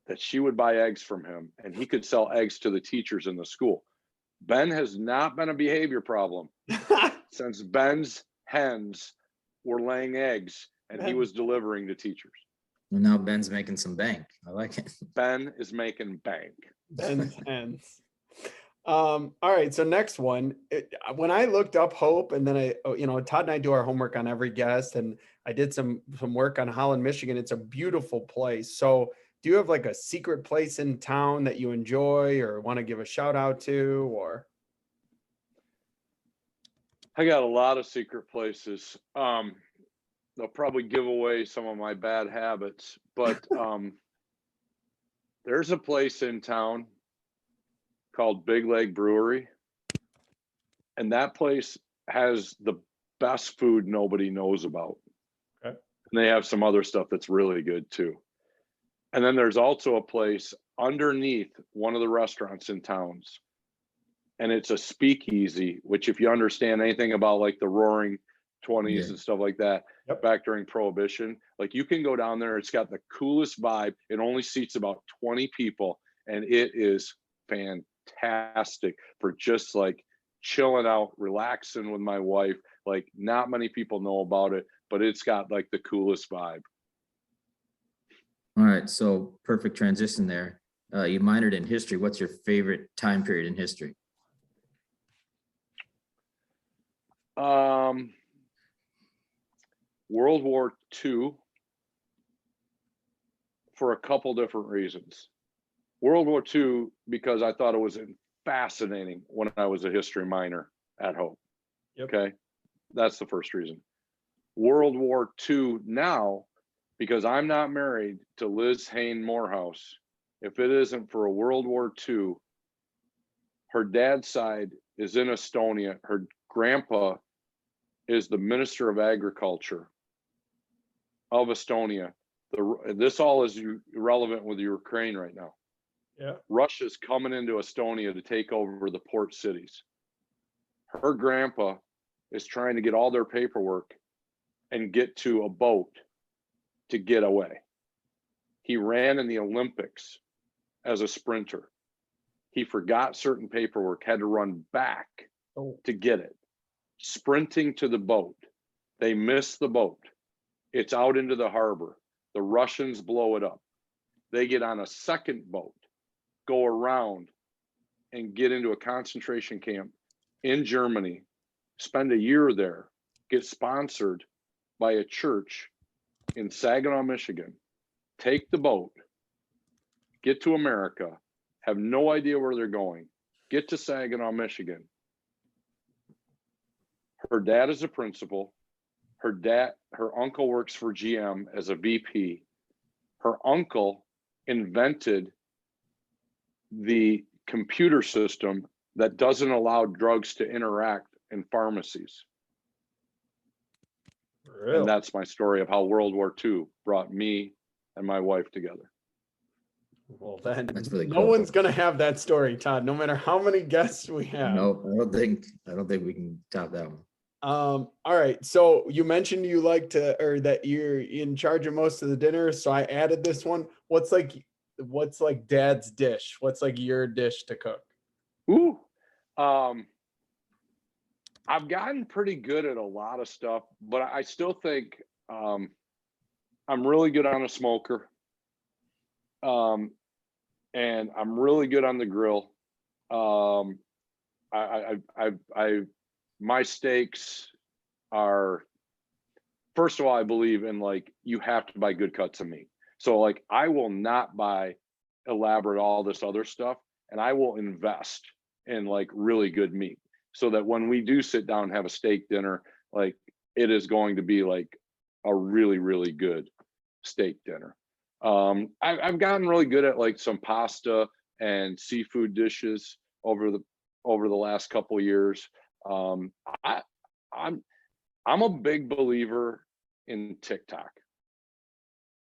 S3: that she would buy eggs from him and he could sell eggs to the teachers in the school. Ben has not been a behavior problem since Ben's hens were laying eggs and he was delivering to teachers.
S1: Well, now Ben's making some bank. I like it.
S3: Ben is making bank.
S2: Ben's hens. All right. So next one, when I looked up Hope, and then Todd and I do our homework on every guest, and I did some work on Holland, Michigan. It's a beautiful place. So do you have like a secret place in town that you enjoy or want to give a shout out to, or?
S3: I got a lot of secret places. They'll probably give away some of my bad habits, but there's a place in town called Big Leg Brewery, and that place has the best food nobody knows about.
S2: Okay.
S3: And they have some other stuff that's really good too. And then there's also a place underneath one of the restaurants in towns, and it's a speakeasy, which, if you understand anything about like the Roaring 20s and stuff like that, back during Prohibition, like you can go down there. It's got the coolest vibe. It only seats about 20 people, and it is fantastic for just like chilling out, relaxing with my wife. Like, not many people know about it, but it's got like the coolest vibe.
S1: All right, so perfect transition there. You minored in history. What's your favorite time period in history?
S3: World War II, for a couple different reasons. World War II, because I thought it was fascinating when I was a history minor at Hope.
S2: Yep.
S3: Okay, that's the first reason. World War II now, because I'm not married to Liz Hain Morehouse. If it isn't for a World War II, her dad's side is in Estonia. Her grandpa is the Minister of Agriculture of Estonia. This all is irrelevant with Ukraine right now.
S2: Yeah.
S3: Russia's coming into Estonia to take over the port cities. Her grandpa is trying to get all their paperwork and get to a boat to get away. He ran in the Olympics as a sprinter. He forgot certain paperwork, had to run back to get it. Sprinting to the boat. They miss the boat. It's out into the harbor. The Russians blow it up. They get on a second boat, go around and get into a concentration camp in Germany, spend a year there, get sponsored by a church in Saginaw, Michigan, take the boat, get to America, have no idea where they're going, get to Saginaw, Michigan. Her dad is a principal. Her uncle works for GM as a VP. Her uncle invented the computer system that doesn't allow drugs to interact in pharmacies.
S2: Really?
S3: And that's my story of how World War II brought me and my wife together.
S2: Well, then
S1: That's really
S2: no
S1: cool.
S2: one's gonna have that story, Todd, no matter how many guests we have.
S1: No, I don't think we can top that one.
S2: All right. So you mentioned you like to, or that you're in charge of most of the dinner. So I added this one. What's like dad's dish? What's like your dish to cook?
S3: Ooh, I've gotten pretty good at a lot of stuff, but I still think I'm really good on a smoker, and I'm really good on the grill. Um, I my steaks are, first of all, I believe in, like, you have to buy good cuts of meat. So like I will not buy elaborate all this other stuff, and I will invest in like really good meat so that when we do sit down and have a steak dinner, like it is going to be like a really, really good steak dinner. I've gotten really good at like some pasta and seafood dishes over the last couple of years. I, I'm a big believer in TikTok.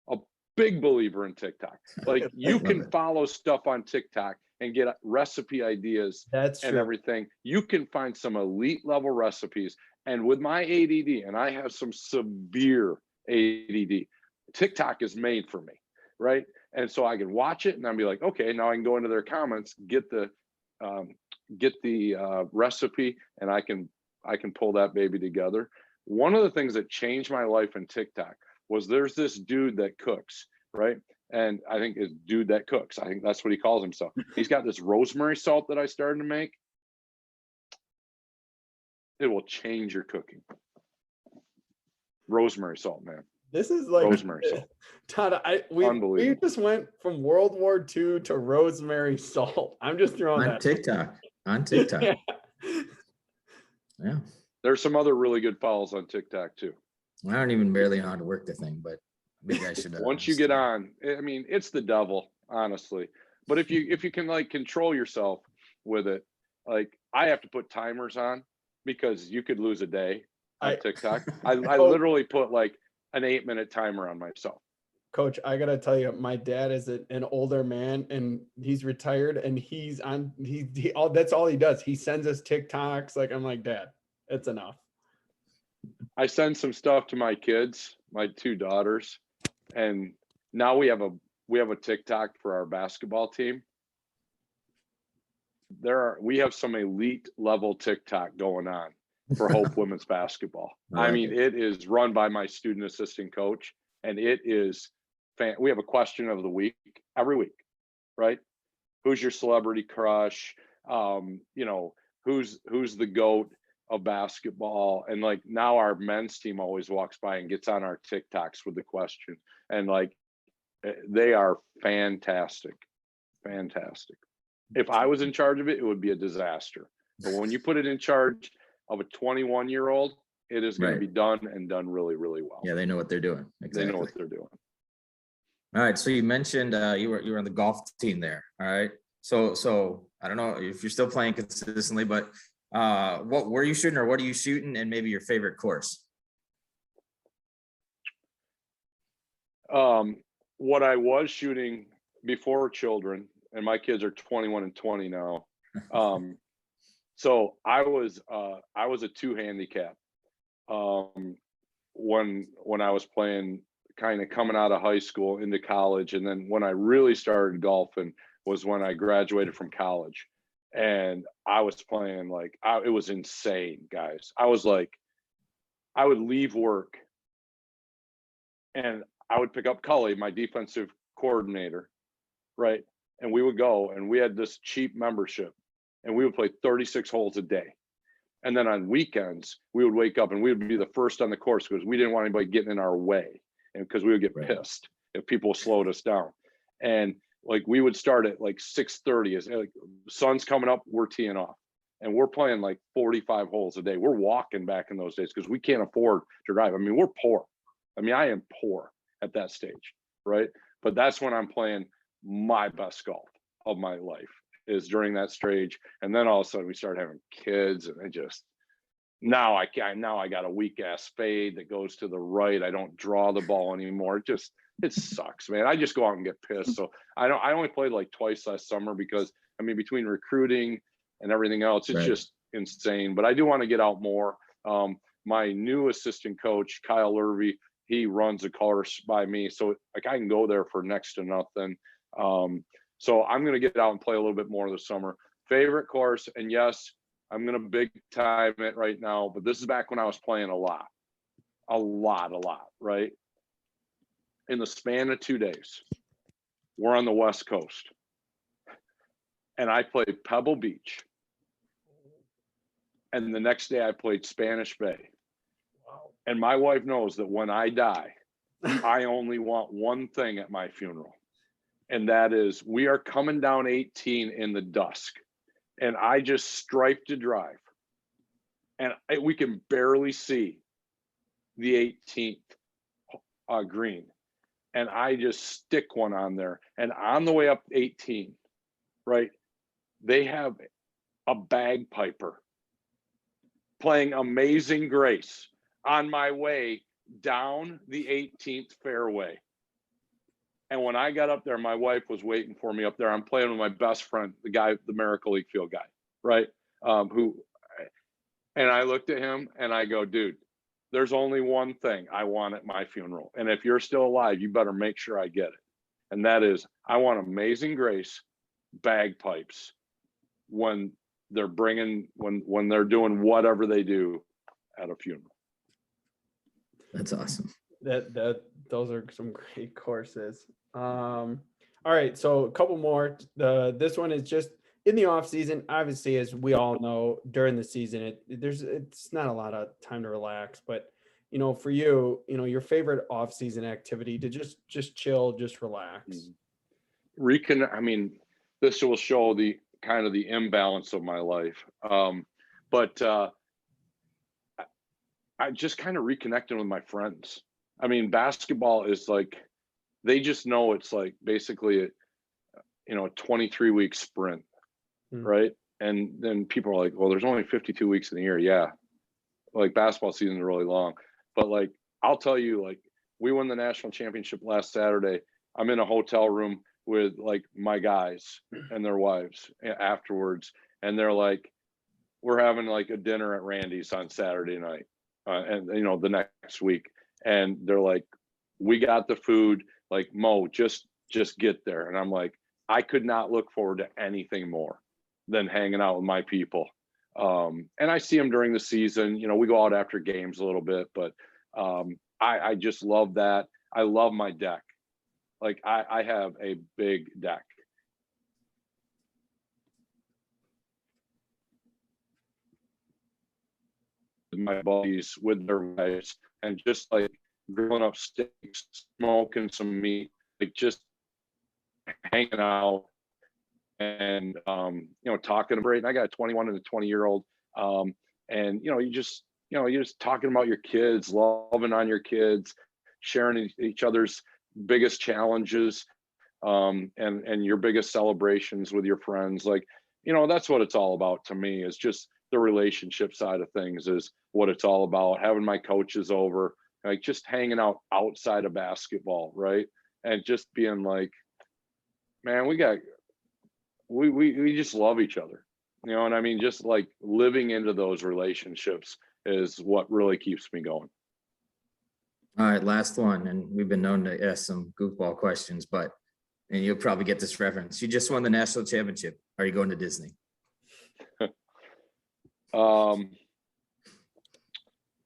S3: A big believer in TikTok. Like you can follow stuff on TikTok and get recipe ideas
S2: That's
S3: and
S2: true.
S3: everything. You can find some elite level recipes. And with my ADD, and I have some severe ADD, TikTok is made for me, right? And so I can watch it and I'll be like, okay, now I can go into their comments, get the recipe, and I can pull that baby together. One of the things that changed my life in TikTok was there's this dude that cooks, right? And I think it's dude that cooks. I think that's what he calls himself. He's got this rosemary salt that I started to make. It will change your cooking. Rosemary salt, man.
S2: This is like
S3: Rosemary salt.
S2: Todd. We just went from World War II to rosemary salt. I'm just throwing
S1: On
S2: that
S1: TikTok. On TikTok.
S2: Yeah.
S1: Yeah.
S3: There's some other really good follows on TikTok too.
S1: I don't even barely know how to work the thing, but maybe I should.
S3: Once you get on, I mean, it's the devil, honestly. But if you can like control yourself with it, like I have to put timers on because you could lose a day on TikTok. I literally put like an 8-minute timer on myself.
S2: Coach, I gotta tell you, my dad is an older man and he's retired and he's on that's all he does. He sends us TikToks. Like I'm like, Dad, it's enough.
S3: I send some stuff to my kids, my 2 daughters, and now we have a TikTok for our basketball team. We have some elite level TikTok going on for Hope women's basketball. I mean, it is run by my student assistant coach, and it is we have a question of the week every week, right? Who's your celebrity crush? You know, who's the GOAT of basketball? And like now our men's team always walks by and gets on our TikToks with the question, and like they are fantastic. If I was in charge of it, it would be a disaster. But when you put it in charge of a 21-year-old, it is going to be done and done really, really well.
S1: Yeah, they know what they're doing. Exactly.
S3: They know what they're doing.
S1: All right. So you mentioned you were on the golf team there. All right. So I don't know if you're still playing consistently, but what were you shooting or what are you shooting, and maybe your favorite course?
S3: What I was shooting before children, and my kids are 21 and 20 now. So I was a 2 handicap when I was playing, kind of coming out of high school into college, and then when I really started golfing was when I graduated from college, and I was playing like it was insane, guys. I was like, I would leave work and I would pick up Cully, my defensive coordinator, right? And we would go, and we had this cheap membership, and we would play 36 holes a day. And then on weekends, we would wake up and we would be the first on the course because we didn't want anybody getting in our way, and because we would get pissed if people slowed us down. And like we would start at like 6:30, as like sun's coming up, we're teeing off, and we're playing like 45 holes a day. We're walking back in those days because we can't afford to drive. I mean, we're poor. I mean, I am poor at that stage, right? But that's when I'm playing my best golf of my life, is during that stage. And then all of a sudden we started having kids, and Now I got a weak ass fade that goes to the right. I don't draw the ball anymore. It sucks, man. I just go out and get pissed. So I only played like twice last summer because I mean, between recruiting and everything else, it's just insane. But I do want to get out more. My new assistant coach, Kyle Lurvey, he runs a course by me. So like I can go there for next to nothing. So I'm going to get out and play a little bit more this summer. Favorite course. And yes, I'm going to big time it right now, but this is back when I was playing a lot, right? In the span of 2 days, we're on the West Coast. And I played Pebble Beach. And the next day I played Spanish Bay. Wow. And my wife knows that when I die, I only want one thing at my funeral. And that is we are coming down 18 in the dusk. And I just stripe to drive. And we can barely see the 18th green. And I just stick one on there. And on the way up 18, right, they have a bagpiper playing Amazing Grace on my way down the 18th fairway. And when I got up there, my wife was waiting for me up there. I'm playing with my best friend, the guy, the Miracle League field guy, right? And I looked at him and I go, dude, there's only one thing I want at my funeral. And if you're still alive, you better make sure I get it. And that is, I want Amazing Grace bagpipes when they're when they're doing whatever they do at a funeral.
S1: That's awesome.
S2: Those are some great courses. All right, so a couple more. This one is just in the off season. Obviously, as we all know, during the season, it's not a lot of time to relax. But for you, your favorite off season activity to just chill, just relax.
S3: I mean, this will show the kind of the imbalance of my life. But I just kind of reconnecting with my friends. I mean, basketball is like, they just know it's like basically a 23-week sprint, right? And then people are like, well, there's only 52 weeks in a year. Yeah. Like basketball season is really long. But like, I'll tell you, like, we won the national championship last Saturday. I'm in a hotel room with like my guys and their wives afterwards. And they're like, we're having like a dinner at Randy's on Saturday night. And the next week. And they're like, we got the food, like Mo, just get there. And I'm like, I could not look forward to anything more than hanging out with my people. And I see them during the season, we go out after games a little bit, but I just love that. I love my deck. Like I have a big deck. My buddies with their wives and just like grilling up steaks, smoking some meat, like just hanging out and talking about it. And I got a 21 and a 20-year-old, and you're just talking about your kids, loving on your kids, sharing each other's biggest challenges, and your biggest celebrations with your friends. Like, that's what it's all about to me, is just the relationship side of things is what it's all about. Having my coaches over, like just hanging out outside of basketball, right? And just being like, man, we just love each other. And I mean, just like living into those relationships is what really keeps me going.
S1: All right, last one. And we've been known to ask some goofball questions, and you'll probably get this reference. You just won the national championship. Are you going to Disney?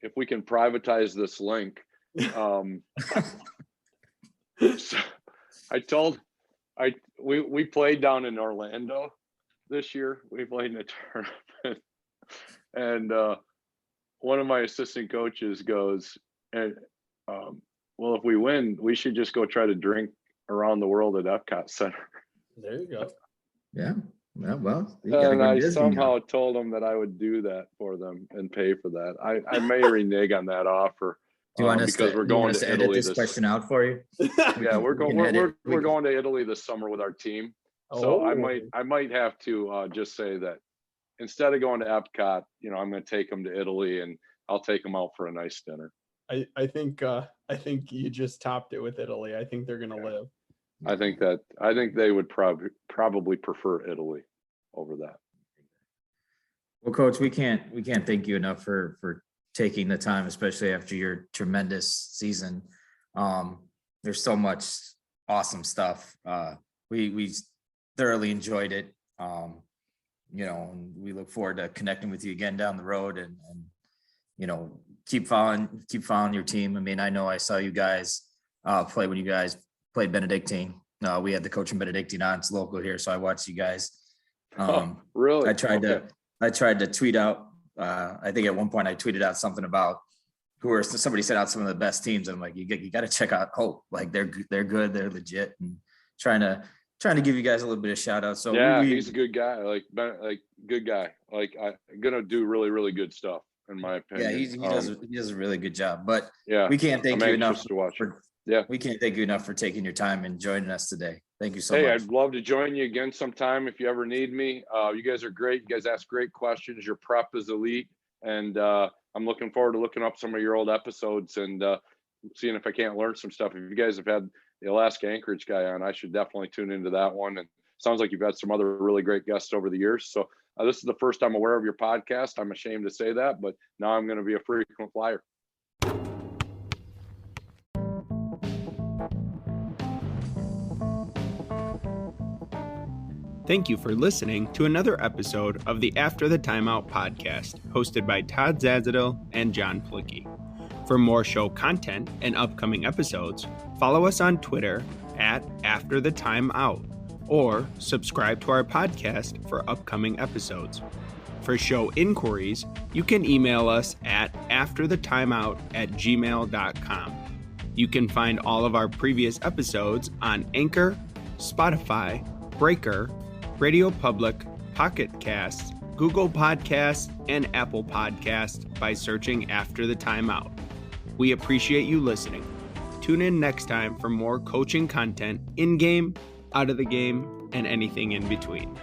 S3: If we can privatize this link, so we played down in Orlando this year. We played in a tournament, and one of my assistant coaches goes, and well, if we win, we should just go try to drink around the world at Epcot Center.
S2: There you go.
S1: Yeah. Well,
S3: and I somehow told them that I would do that for them and pay for that. I may renege on that offer.
S1: Do you want us
S3: because we're going to Italy
S1: this question out for you?
S3: Yeah, we're going to Italy this summer with our team. So I might have to just say that instead of going to Epcot, I'm going to take them to Italy, and I'll take them out for a nice dinner.
S2: I think you just topped it with Italy. I think they're going to live.
S3: I think they would probably prefer Italy over that.
S1: Well, Coach, we can't thank you enough for taking the time, especially after your tremendous season. There's so much awesome stuff. We thoroughly enjoyed it. And we look forward to connecting with you again down the road, and keep following your team. I mean, I know I saw you guys play when you guys played Benedictine. We had the coach in Benedictine on, it's local here, so I watched you guys.
S3: Really?
S1: I tried to tweet out. I think at one point I tweeted out something about somebody set out some of the best teams. And I'm like, you got to check out Hope. Like they're good, they're legit, and trying to give you guys a little bit of shout out. So
S3: yeah, he's a good guy. Like good guy. Like I'm gonna do really, really good stuff in my opinion.
S1: Yeah, he does a really good job. But
S3: yeah,
S1: we can't thank you enough
S3: to watch.
S1: We can't thank you enough for taking your time and joining us today. Thank you so much.
S3: Hey, I'd love to join you again sometime if you ever need me. You guys are great. You guys ask great questions. Your prep is elite, and I'm looking forward to looking up some of your old episodes and seeing if I can't learn some stuff. If you guys have had the Alaska Anchorage guy on, I should definitely tune into that one. And sounds like you've had some other really great guests over the years. So this is the first I'm aware of your podcast. I'm ashamed to say that, but now I'm going to be a frequent flyer.
S2: Thank you for listening to another episode of the After the Timeout podcast, hosted by Todd Zazadil and Jon Plicki. For more show content and upcoming episodes, follow us on Twitter at After the Timeout, or subscribe to our podcast for upcoming episodes. For show inquiries, you can email us at afterthetimeout@gmail.com. You can find all of our previous episodes on Anchor, Spotify, Breaker, Radio Public, Pocket Casts, Google Podcasts, and Apple Podcasts by searching After the Timeout. We appreciate you listening. Tune in next time for more coaching content in-game, out of the game, and anything in between.